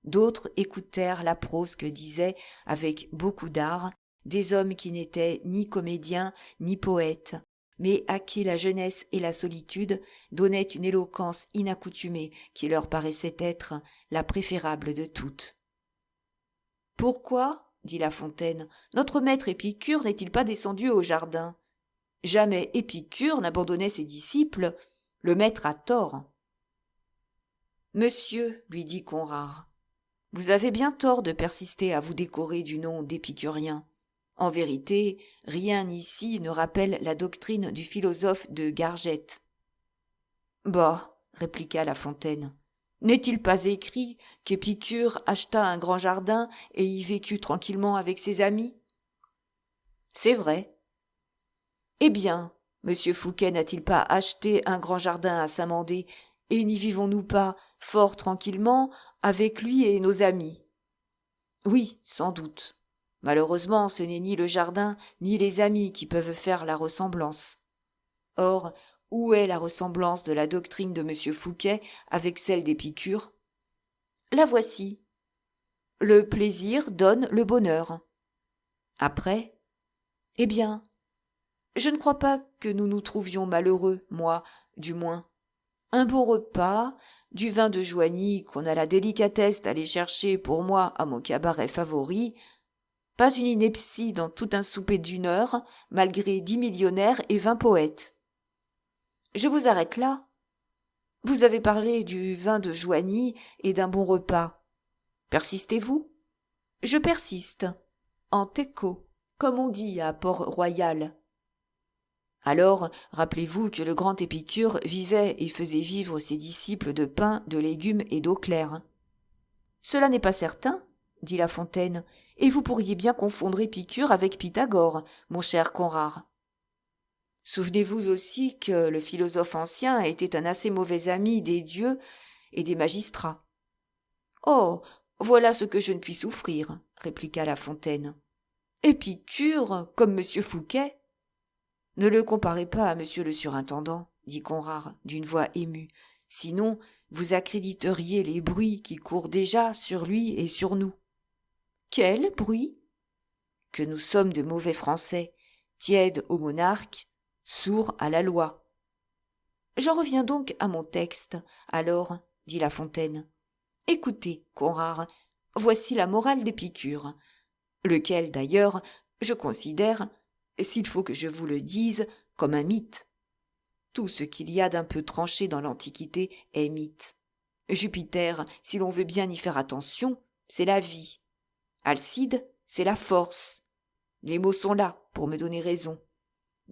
D'autres écoutèrent la prose que disaient, avec beaucoup d'art, des hommes qui n'étaient ni comédiens ni poètes, mais à qui la jeunesse et la solitude donnaient une éloquence inaccoutumée qui leur paraissait être la préférable de toutes. « Pourquoi, dit La Fontaine, notre maître Épicure n'est-il pas descendu au jardin ? Jamais Épicure n'abandonnait ses disciples, le maître a tort. »« Monsieur, lui dit Conrart, vous avez bien tort de persister à vous décorer du nom d'épicurien. En vérité, rien ici ne rappelle la doctrine du philosophe de Gargette. »« Bah, répliqua La Fontaine, n'est-il pas écrit qu'Épicure acheta un grand jardin et y vécut tranquillement avec ses amis ? » ?»« C'est vrai. »« Eh bien, monsieur Fouquet n'a-t-il pas acheté un grand jardin à Saint-Mandé et n'y vivons-nous pas fort tranquillement avec lui et nos amis ? » ?»« Oui, sans doute. Malheureusement, ce n'est ni le jardin ni les amis qui peuvent faire la ressemblance. Or, où est la ressemblance de la doctrine de M. Fouquet avec celle d'Épicure ? La voici. Le plaisir donne le bonheur. Après ? Eh bien, je ne crois pas que nous nous trouvions malheureux, moi, du moins. Un beau repas, du vin de Joigny qu'on a la délicatesse d'aller chercher pour moi à mon cabaret favori, pas une ineptie dans tout un souper d'1 heure, malgré 10 millionnaires et 20 poètes. Je vous arrête là. Vous avez parlé du vin de Joigny et d'un bon repas. Persistez-vous ? Je persiste. En teco, comme on dit à Port-Royal. Alors, rappelez-vous que le grand Épicure vivait et faisait vivre ses disciples de pain, de légumes et d'eau claire. Cela n'est pas certain, dit La Fontaine, et vous pourriez bien confondre Épicure avec Pythagore, mon cher Conrart. Souvenez-vous aussi que le philosophe ancien était un assez mauvais ami des dieux et des magistrats. Oh, voilà ce que je ne puis souffrir, répliqua La Fontaine. Épicure, comme monsieur Fouquet. Ne le comparez pas à monsieur le surintendant, dit Conrart d'une voix émue, sinon vous accréditeriez les bruits qui courent déjà sur lui et sur nous. Quel bruit ? Que nous sommes de mauvais Français, tièdes au monarque, sourds à la loi. J'en reviens donc à mon texte, alors, dit La Fontaine. Écoutez, Conrart, voici la morale d'Épicure, lequel d'ailleurs je considère, s'il faut que je vous le dise, comme un mythe. Tout ce qu'il y a d'un peu tranché dans l'Antiquité est mythe. Jupiter, si l'on veut bien y faire attention, c'est la vie. Alcide, c'est la force. Les mots sont là pour me donner raison.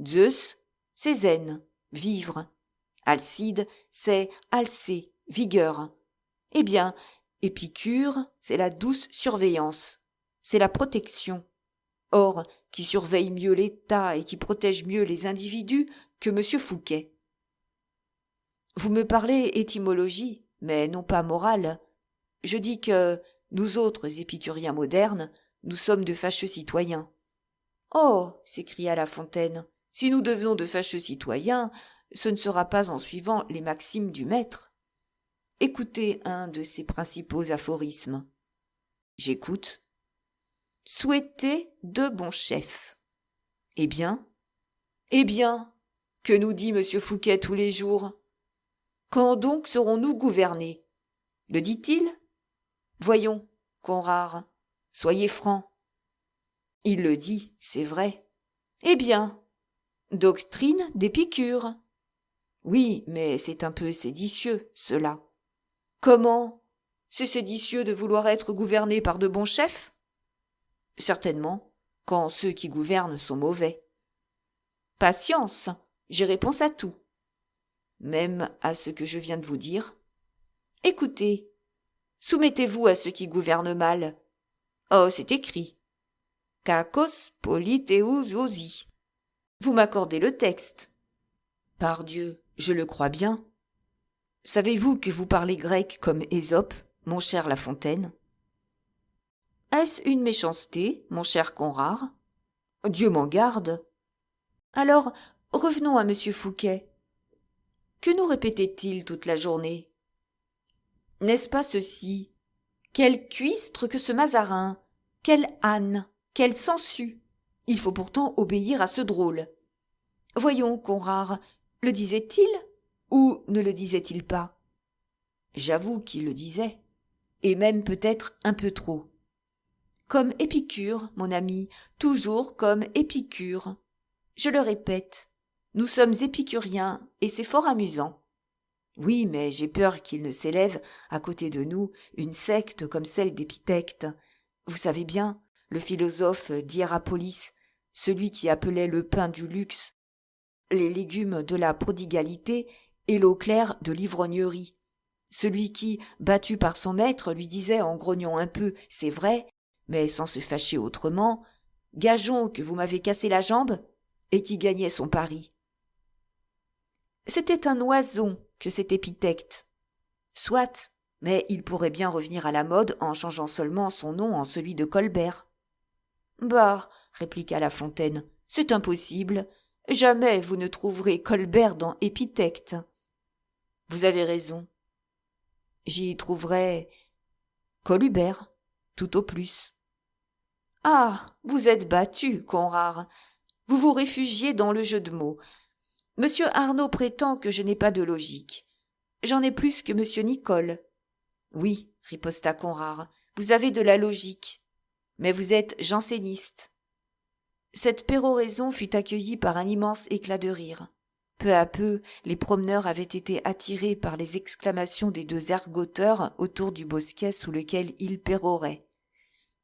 Zeus, c'est zen, vivre. Alcide, c'est alcé, vigueur. Eh bien, Épicure, c'est la douce surveillance. C'est la protection. Or, qui surveille mieux l'État et qui protège mieux les individus que M. Fouquet ? Vous me parlez étymologie, mais non pas morale. Je dis que, nous autres épicuriens modernes, nous sommes de fâcheux citoyens. Oh, s'écria La Fontaine, si nous devenons de fâcheux citoyens, ce ne sera pas en suivant les maximes du maître. Écoutez un de ses principaux aphorismes. J'écoute. Souhaitez de bons chefs. Eh bien, que nous dit monsieur Fouquet tous les jours? Quand donc serons-nous gouvernés? Le dit-il? Voyons, Conrart, soyez franc. Il le dit, c'est vrai. Eh bien, doctrine d'Épicure. Oui, mais c'est un peu séditieux, cela. Comment? C'est séditieux de vouloir être gouverné par de bons chefs? Certainement, quand ceux qui gouvernent sont mauvais. Patience, j'ai réponse à tout. Même à ce que je viens de vous dire. Écoutez, soumettez-vous à ceux qui gouvernent mal. Oh, c'est écrit. Kakos politeousi. Vous m'accordez le texte. Pardieu, je le crois bien. Savez-vous que vous parlez grec comme Ésope, mon cher La Fontaine? Est-ce une méchanceté, mon cher Conrart? Dieu m'en garde. Alors, revenons à monsieur Fouquet. Que nous répétait-il toute la journée? N'est-ce pas ceci? Quel cuistre que ce Mazarin! Quel âne! Quelle sangsue! Il faut pourtant obéir à ce drôle. Voyons, Conrart, le disait-il ou ne le disait-il pas? J'avoue qu'il le disait, et même peut-être un peu trop. Comme Épicure, mon ami, toujours comme Épicure. Je le répète, nous sommes épicuriens, et c'est fort amusant. Oui, mais j'ai peur qu'il ne s'élève, à côté de nous, une secte comme celle d'Épithète. Vous savez bien, le philosophe d'Hiérapolis, celui qui appelait le pain du luxe, les légumes de la prodigalité et l'eau claire de l'ivrognerie. Celui qui, battu par son maître, lui disait en grognant un peu « c'est vrai », mais sans se fâcher autrement « gageons que vous m'avez cassé la jambe », et qui gagnait son pari. C'était un oison que cet Épithète. Soit, mais il pourrait bien revenir à la mode en changeant seulement son nom en celui de Colbert. Bah, répliqua La Fontaine, c'est impossible. Jamais vous ne trouverez Colbert dans Épithète. Vous avez raison. J'y trouverai Colubert, tout au plus. Ah, vous êtes battu, Conrart. Vous vous réfugiez dans le jeu de mots. Monsieur Arnauld prétend que je n'ai pas de logique. J'en ai plus que monsieur Nicole. Oui, riposta Conrart, vous avez de la logique. Mais vous êtes janséniste. Cette péroraison fut accueillie par un immense éclat de rire. Peu à peu, les promeneurs avaient été attirés par les exclamations des deux ergoteurs autour du bosquet sous lequel ils péroraient.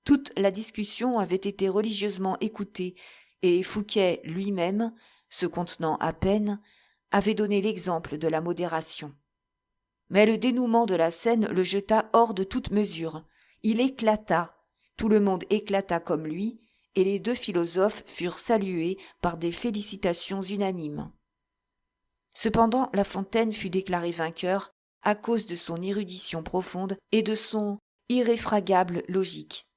Toute la discussion avait été religieusement écoutée, et Fouquet lui-même, se contenant à peine, avait donné l'exemple de la modération. Mais le dénouement de la scène le jeta hors de toute mesure. Il éclata, tout le monde éclata comme lui, et les deux philosophes furent salués par des félicitations unanimes. Cependant, La Fontaine fut déclaré vainqueur à cause de son érudition profonde et de son irréfragable logique.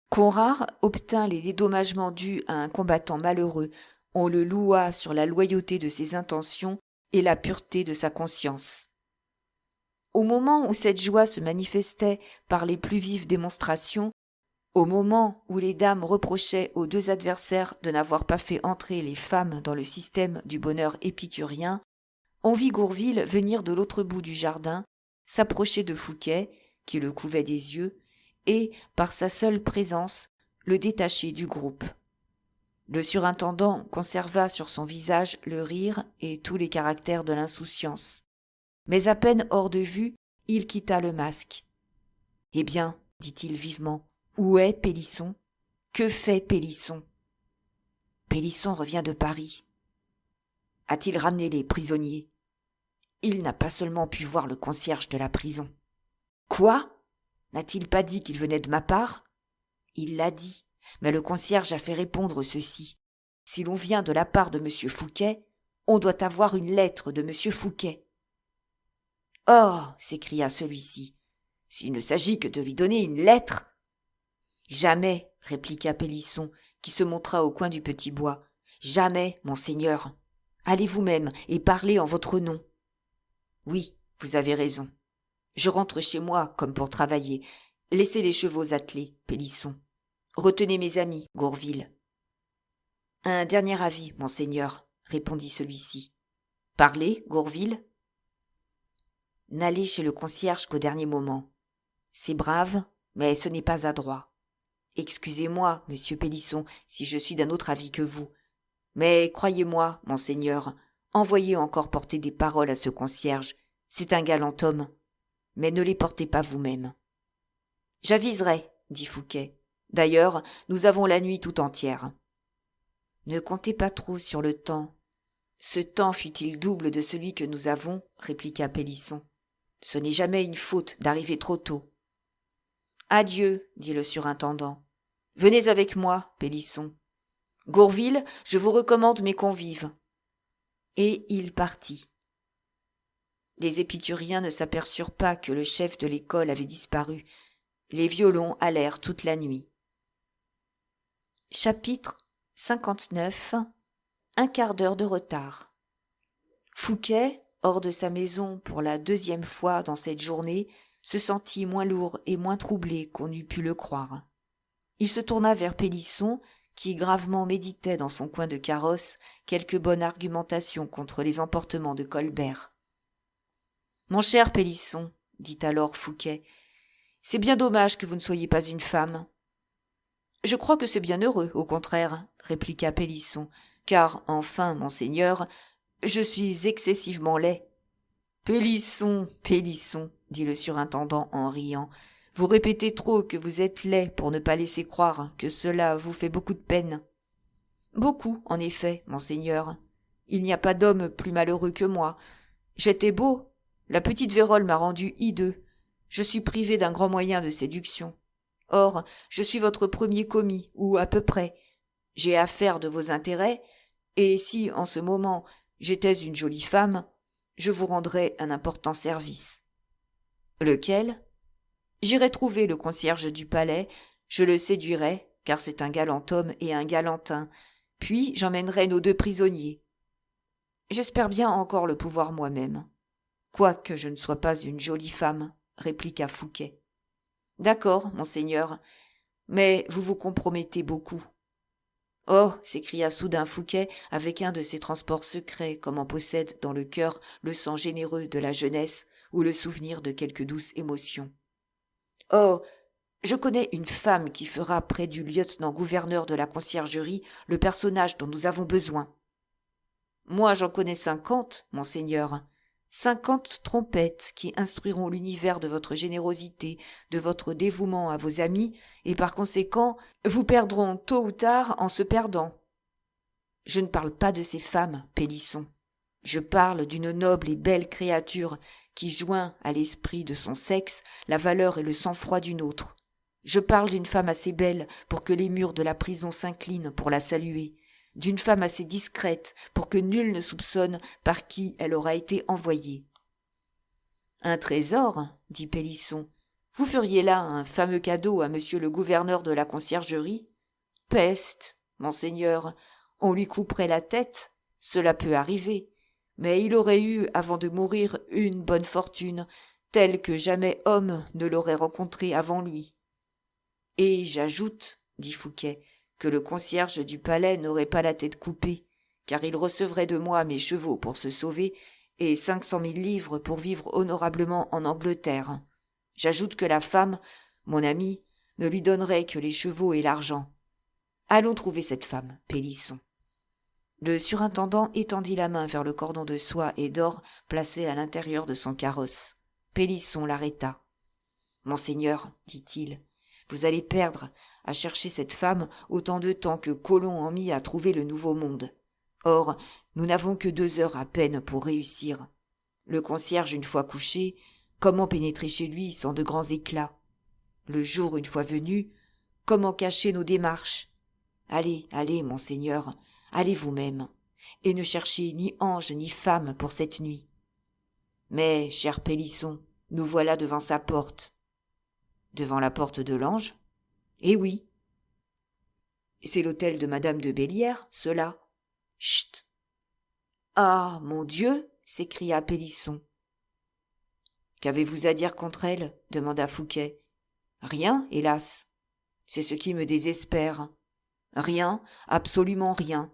Conrart obtint les dédommagements dus à un combattant malheureux. On le loua sur la loyauté de ses intentions et la pureté de sa conscience. Au moment où cette joie se manifestait par les plus vives démonstrations, au moment où les dames reprochaient aux deux adversaires de n'avoir pas fait entrer les femmes dans le système du bonheur épicurien, on vit Gourville venir de l'autre bout du jardin, s'approcher de Fouquet, qui le couvait des yeux, et, par sa seule présence, le détacher du groupe. Le surintendant conserva sur son visage le rire et tous les caractères de l'insouciance. Mais à peine hors de vue, il quitta le masque. « Eh bien, dit-il vivement, où est Pélisson? Que fait Pélisson? Pélisson revient de Paris. A-t-il ramené les prisonniers? Il n'a pas seulement pu voir le concierge de la prison. Quoi? N'a-t-il pas dit qu'il venait de ma part? Il l'a dit, mais le concierge a fait répondre ceci. Si l'on vient de la part de monsieur Fouquet, On doit avoir une lettre de M. Fouquet. »« Oh !» s'écria celui-ci. « S'il ne s'agit que de lui donner une lettre !»« Jamais !» répliqua Pélisson, qui se montra au coin du petit bois. « Jamais, monseigneur. Allez vous-même et parlez en votre nom. »« Oui, vous avez raison. Je rentre chez moi comme pour travailler. Laissez les chevaux attelés, Pélisson. Retenez mes amis, Gourville. »« Un dernier avis, monseigneur, » répondit celui-ci. « Parlez, Gourville. »« N'allez chez le concierge qu'au dernier moment. C'est brave, mais ce n'est pas adroit. Excusez-moi, monsieur Pélisson, si je suis d'un autre avis que vous. Mais croyez-moi, monseigneur, envoyez encore porter des paroles à ce concierge. C'est un galant homme. Mais ne les portez pas vous-même. »« J'aviserai, » dit Fouquet. « D'ailleurs, nous avons la nuit tout entière. »« Ne comptez pas trop sur le temps. Ce temps fût-il double de celui que nous avons, répliqua Pélisson. Ce n'est jamais une faute d'arriver trop tôt. »« Adieu, dit le surintendant. Venez avec moi, Pélisson. Gourville, je vous recommande mes convives. » Et il partit. Les épicuriens ne s'aperçurent pas que le chef de l'école avait disparu. Les violons allèrent toute la nuit. Chapitre 59. Un quart d'heure de retard. Fouquet, hors de sa maison pour la 2e fois dans cette journée, se sentit moins lourd et moins troublé qu'on eût pu le croire. Il se tourna vers Pélisson, qui gravement méditait dans son coin de carrosse quelque bonne argumentation contre les emportements de Colbert. « Mon cher Pélisson, dit alors Fouquet, c'est bien dommage que vous ne soyez pas une femme. »« Je crois que c'est bien heureux, au contraire, répliqua Pélisson, car, enfin, monseigneur, je suis excessivement laid. »« Pélisson, Pélisson, dit le surintendant en riant, vous répétez trop que vous êtes laid pour ne pas laisser croire que cela vous fait beaucoup de peine. »« Beaucoup, en effet, monseigneur. Il n'y a pas d'homme plus malheureux que moi. J'étais beau. La petite vérole m'a rendu hideux. Je suis privé d'un grand moyen de séduction. Or, je suis votre premier commis, ou à peu près. J'ai affaire de vos intérêts, et si, en ce moment, j'étais une jolie femme, je vous rendrais un important service. »« Lequel ? » ?»« J'irai trouver le concierge du palais, je le séduirai, car c'est un galant homme et un galantin, puis j'emmènerai nos 2 prisonniers. J'espère bien encore le pouvoir moi-même. Quoique je ne sois pas une jolie femme, répliqua Fouquet. D'accord, monseigneur, mais vous vous compromettez beaucoup. Oh, s'écria soudain Fouquet avec un de ces transports secrets comme en possède dans le cœur le sang généreux de la jeunesse ou le souvenir de quelque douce émotion. Oh, je connais une femme qui fera près du lieutenant-gouverneur de la conciergerie le personnage dont nous avons besoin. Moi, j'en connais 50, monseigneur. 50 trompettes qui instruiront l'univers de votre générosité, de votre dévouement à vos amis, et par conséquent, vous perdront tôt ou tard en se perdant. Je ne parle pas de ces femmes, Pélisson. Je parle d'une noble et belle créature qui joint à l'esprit de son sexe la valeur et le sang-froid d'une autre. Je parle d'une femme assez belle pour que les murs de la prison s'inclinent pour la saluer, d'une femme assez discrète pour que nul ne soupçonne par qui elle aura été envoyée. « Un trésor, dit Pélisson. Vous feriez là un fameux cadeau à monsieur le gouverneur de la conciergerie ? Peste, monseigneur, on lui couperait la tête, cela peut arriver, mais il aurait eu, avant de mourir, une bonne fortune, telle que jamais homme ne l'aurait rencontrée avant lui. Et j'ajoute, dit Fouquet, que le concierge du palais n'aurait pas la tête coupée, car il recevrait de moi mes chevaux pour se sauver et 500 000 livres pour vivre honorablement en Angleterre. J'ajoute que la femme, mon amie, ne lui donnerait que les chevaux et l'argent. Allons trouver cette femme, Pélisson. » Le surintendant étendit la main vers le cordon de soie et d'or placé à l'intérieur de son carrosse. Pélisson l'arrêta. « Monseigneur, dit-il, vous allez perdre à chercher cette femme autant de temps que Colomb en mit à trouver le Nouveau Monde. Or, nous n'avons que 2 heures à peine pour réussir. Le concierge, une fois couché, comment pénétrer chez lui sans de grands éclats ? Le jour, une fois venu, comment cacher nos démarches ? Allez, allez, monseigneur, allez vous-même. et ne cherchez ni ange ni femme pour cette nuit. Mais, cher Pélisson, nous voilà devant sa porte. Devant la porte de l'ange? Eh oui. C'est l'hôtel de madame de Bélière, cela. Chut! Ah, mon Dieu! S'écria Pélisson. Qu'avez-vous à dire contre elle? Demanda Fouquet. Rien, hélas. C'est ce qui me désespère. Rien, absolument rien.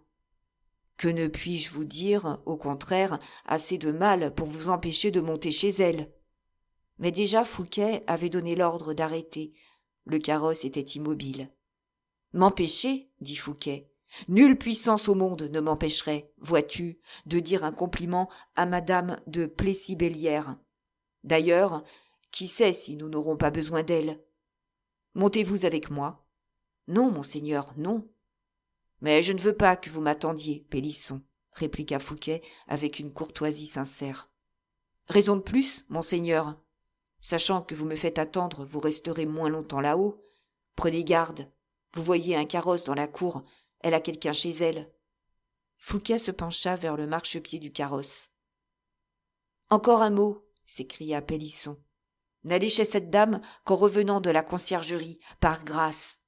Que ne puis-je vous dire, au contraire, assez de mal pour vous empêcher de monter chez elle? Mais déjà Fouquet avait donné l'ordre d'arrêter. Le carrosse était immobile. M'empêcher, dit Fouquet. Nulle puissance au monde ne m'empêcherait, vois-tu, de dire un compliment à madame de Plessis-Bellière. D'ailleurs, qui sait si nous n'aurons pas besoin d'elle? Montez-vous avec moi? Non, monseigneur, non. Mais je ne veux pas que vous m'attendiez, Pélisson, répliqua Fouquet avec une courtoisie sincère. Raison de plus, monseigneur. Sachant que vous me faites attendre, vous resterez moins longtemps là-haut. Prenez garde. Vous voyez un carrosse dans la cour. Elle a quelqu'un chez elle. Fouquet se pencha vers le marchepied du carrosse. Encore un mot, s'écria Pélisson. N'allez chez cette dame qu'en revenant de la conciergerie, par grâce.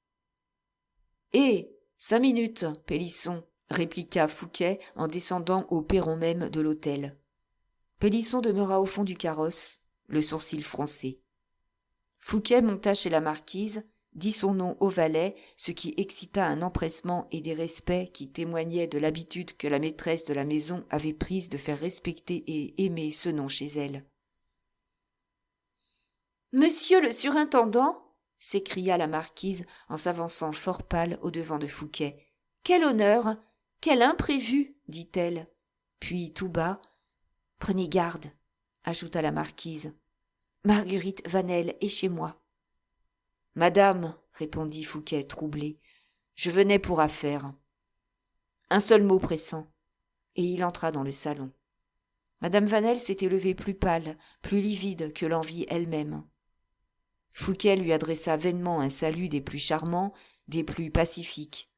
Eh, 5 minutes, Pélisson, répliqua Fouquet en descendant au perron même de l'hôtel. Pélisson demeura au fond du carrosse, le sourcil froncé. Fouquet monta chez la marquise, dit son nom au valet, ce qui excita un empressement et des respects qui témoignaient de l'habitude que la maîtresse de la maison avait prise de faire respecter et aimer ce nom chez elle. « Monsieur le surintendant !» s'écria la marquise en s'avançant fort pâle au-devant de Fouquet. « Quel honneur! Quel imprévu !» dit-elle. Puis tout bas, « Prenez garde !» ajouta la marquise. « Marguerite Vanel est chez moi. »« Madame, » répondit Fouquet troublé, « je venais pour affaire. » Un seul mot pressant, et il entra dans le salon. Madame Vanel s'était levée plus pâle, plus livide que l'envie elle-même. Fouquet lui adressa vainement un salut des plus charmants, des plus pacifiques.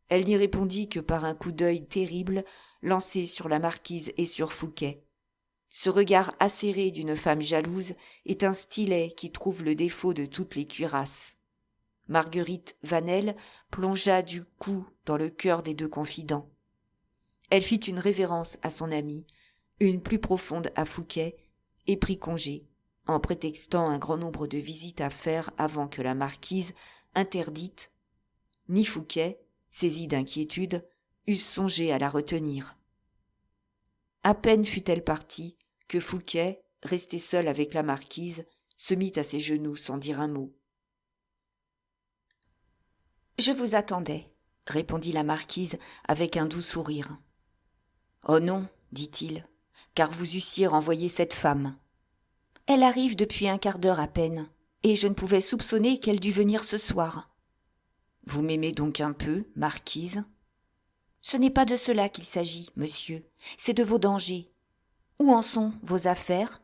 Elle n'y répondit que par un coup d'œil terrible lancé sur la marquise et sur Fouquet. Ce regard acéré d'une femme jalouse est un stylet qui trouve le défaut de toutes les cuirasses. Marguerite Vanel plongea du coup dans le cœur des deux confidents. Elle fit une révérence à son ami, une plus profonde à Fouquet, et prit congé, en prétextant un grand nombre de visites à faire avant que la marquise, interdite, ni Fouquet, saisi d'inquiétude, eussent songé à la retenir. À peine fut-elle partie que Fouquet, resté seul avec la marquise, se mit à ses genoux sans dire un mot. « Je vous attendais, » répondit la marquise avec un doux sourire. « Oh non, dit-il, car vous eussiez renvoyé cette femme. Elle arrive depuis un quart d'heure à peine, et je ne pouvais soupçonner qu'elle dût venir ce soir. Vous m'aimez donc un peu, marquise ? Ce n'est pas de cela qu'il s'agit, monsieur, c'est de vos dangers. Où en sont vos affaires ?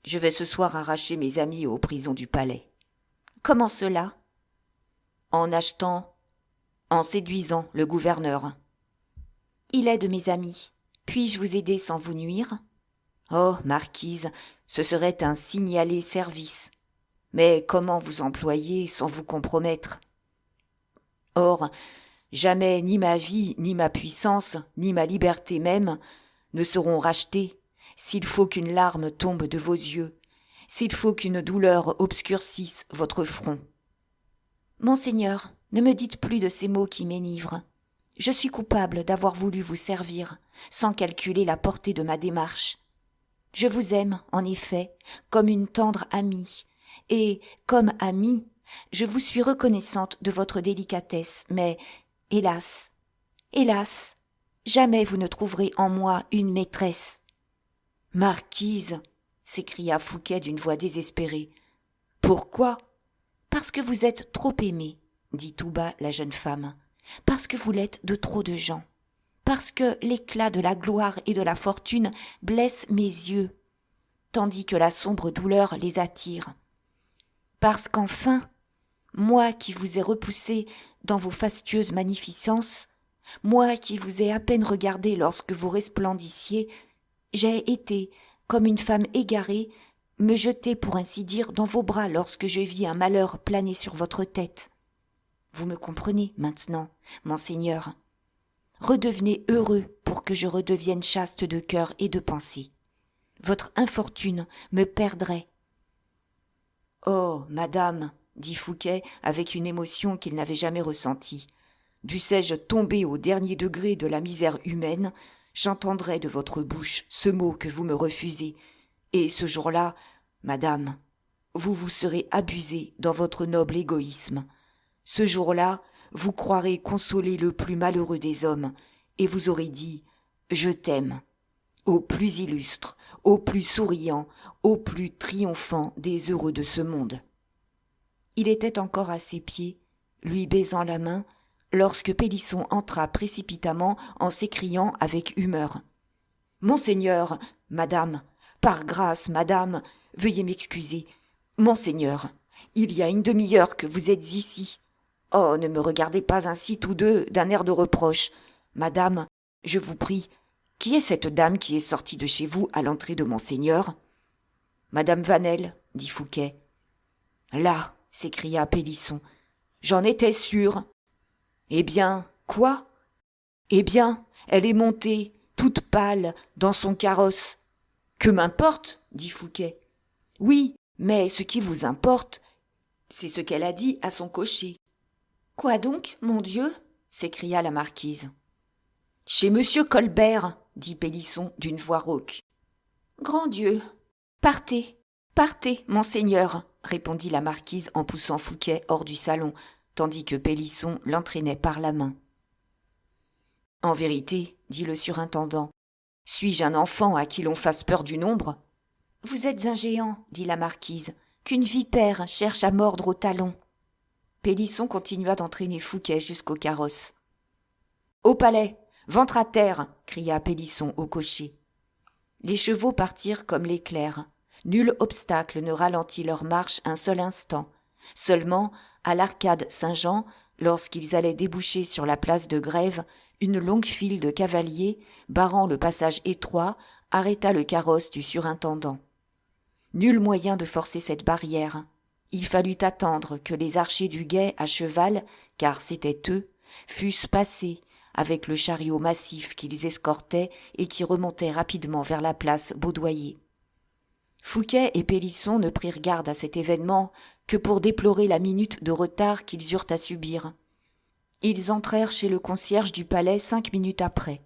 Je vais ce soir arracher mes amis aux prisons du palais. Comment cela ? En séduisant le gouverneur. Il est de mes amis. Puis-je vous aider sans vous nuire ? Oh, marquise, ce serait un signalé service. Mais comment vous employer sans vous compromettre ? Or, jamais ni ma vie, ni ma puissance, ni ma liberté même ne seront rachetés s'il faut qu'une larme tombe de vos yeux, s'il faut qu'une douleur obscurcisse votre front. Monseigneur, ne me dites plus de ces mots qui m'énivrent. Je suis coupable d'avoir voulu vous servir, sans calculer la portée de ma démarche. Je vous aime, en effet, comme une tendre amie, et, comme amie, je vous suis reconnaissante de votre délicatesse, mais, hélas, hélas, jamais vous ne trouverez en moi une maîtresse. « Marquise !» s'écria Fouquet d'une voix désespérée. « Pourquoi ? » ?»« Parce que vous êtes trop aimée, » dit tout bas la jeune femme. « Parce que vous l'êtes de trop de gens. Parce que l'éclat de la gloire et de la fortune blesse mes yeux, tandis que la sombre douleur les attire. Parce qu'enfin, moi qui vous ai repoussé dans vos fastueuses magnificences, moi qui vous ai à peine regardé lorsque vous resplendissiez, j'ai été, comme une femme égarée, me jeter, pour ainsi dire, dans vos bras lorsque je vis un malheur planer sur votre tête. Vous me comprenez maintenant, monseigneur. Redevenez heureux pour que je redevienne chaste de cœur et de pensée. Votre infortune me perdrait. Oh, madame, dit Fouquet avec une émotion qu'il n'avait jamais ressentie, dussé-je tomber au dernier degré de la misère humaine, j'entendrai de votre bouche ce mot que vous me refusez, et ce jour-là, madame, vous vous serez abusée dans votre noble égoïsme. Ce jour-là, vous croirez consoler le plus malheureux des hommes, et vous aurez dit « Je t'aime » au plus illustre, au plus souriant, au plus triomphant des heureux de ce monde. Il était encore à ses pieds, lui baisant la main, lorsque Pélisson entra précipitamment en s'écriant avec humeur. « Monseigneur, madame, par grâce, madame, veuillez m'excuser. Monseigneur, il y a une demi-heure que vous êtes ici. Oh, ne me regardez pas ainsi tous deux d'un air de reproche. Madame, je vous prie, qui est cette dame qui est sortie de chez vous à l'entrée de monseigneur ?»« Madame Vanel, dit Fouquet. « Là, s'écria Pélisson, j'en étais sûr. »« Eh bien, quoi ? » ?»« Eh bien, elle est montée, toute pâle, dans son carrosse. »« Que m'importe ? » dit Fouquet. « Oui, mais ce qui vous importe, c'est ce qu'elle a dit à son cocher. »« Quoi donc, mon Dieu ? » s'écria la marquise. « Chez monsieur Colbert, » dit Pélisson d'une voix rauque. « Grand Dieu ! Partez, partez, monseigneur, » répondit la marquise en poussant Fouquet hors du salon, tandis que Pélisson l'entraînait par la main. « En vérité, dit le surintendant, suis-je un enfant à qui l'on fasse peur du nombre ? »« Vous êtes un géant, dit la marquise, qu'une vipère cherche à mordre au talon. » Pélisson continua d'entraîner Fouquet jusqu'au carrosse. « Au palais, ventre à terre !» cria Pélisson au cocher. Les chevaux partirent comme l'éclair. Nul obstacle ne ralentit leur marche un seul instant. Seulement, à l'arcade Saint-Jean, lorsqu'ils allaient déboucher sur la place de Grève, une longue file de cavaliers, barrant le passage étroit, arrêta le carrosse du surintendant. Nul moyen de forcer cette barrière. Il fallut attendre que les archers du guet à cheval, car c'étaient eux, fussent passés, avec le chariot massif qu'ils escortaient et qui remontait rapidement vers la place Baudoyer. Fouquet et Pélisson ne prirent garde à cet événement que pour déplorer la minute de retard qu'ils eurent à subir. Ils entrèrent chez le concierge du palais 5 minutes après.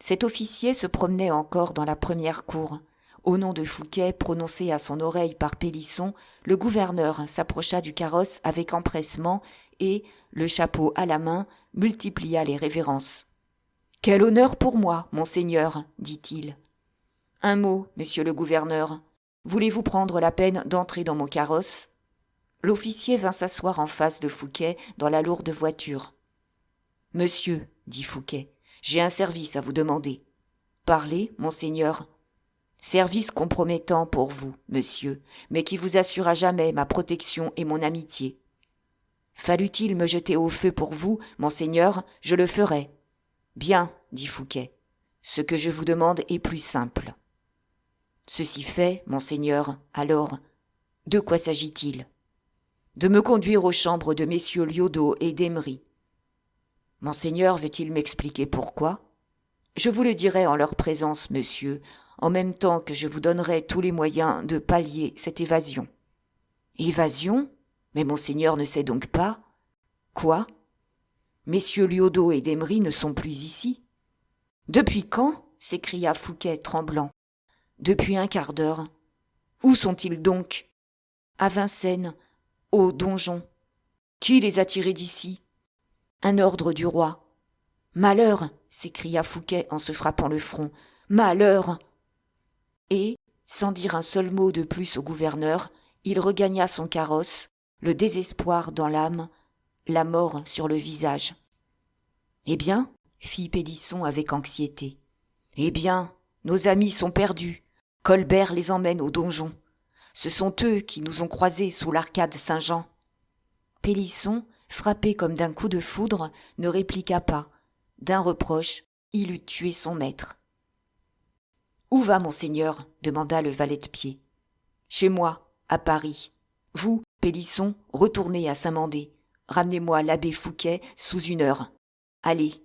Cet officier se promenait encore dans la première cour. Au nom de Fouquet, prononcé à son oreille par Pélisson, le gouverneur s'approcha du carrosse avec empressement et, le chapeau à la main, multiplia les révérences. « Quel honneur pour moi, monseigneur, dit-il. Un mot, monsieur le gouverneur. Voulez-vous prendre la peine d'entrer dans mon carrosse ? » L'officier vint s'asseoir en face de Fouquet dans la lourde voiture. « Monsieur, dit Fouquet, j'ai un service à vous demander. »« Parlez, monseigneur. »« Service compromettant pour vous, monsieur, mais qui vous assure à jamais ma protection et mon amitié. » « Fallut-il me jeter au feu pour vous, monseigneur, je le ferais. »« Bien, dit Fouquet, ce que je vous demande est plus simple. »« Ceci fait, monseigneur, alors, de quoi s'agit-il ? » ?»« De me conduire aux chambres de messieurs Lyodot et d'Emery. »« Monseigneur veut-il m'expliquer pourquoi ? » ?»« Je vous le dirai en leur présence, monsieur, en même temps que je vous donnerai tous les moyens de pallier cette évasion. »« Évasion ? Mais monseigneur ne sait donc pas. »« Quoi ? Messieurs Lyodot et d'Emery ne sont plus ici. »« Depuis quand ? » s'écria Fouquet tremblant. « Depuis un quart d'heure. »« Où sont-ils donc ? » ?»« À Vincennes, au donjon. »« Qui les a tirés d'ici ? » ?»« Un ordre du roi. »« Malheur !» s'écria Fouquet en se frappant le front. « Malheur !» Et, sans dire un seul mot de plus au gouverneur, il regagna son carrosse, le désespoir dans l'âme, la mort sur le visage. « Eh bien ?» fit Pélisson avec anxiété. « Eh bien, nos amis sont perdus. Colbert les emmène au donjon. Ce sont eux qui nous ont croisés sous l'arcade Saint-Jean. » Pélisson, frappé comme d'un coup de foudre, ne répliqua pas. d'un reproche, il eût tué son maître. « Où va, monseigneur » demanda le valet de pied. « Chez moi, à Paris. Vous, Pélisson, retournez à Saint-Mandé. Ramenez-moi l'abbé Fouquet sous 1 heure. Allez,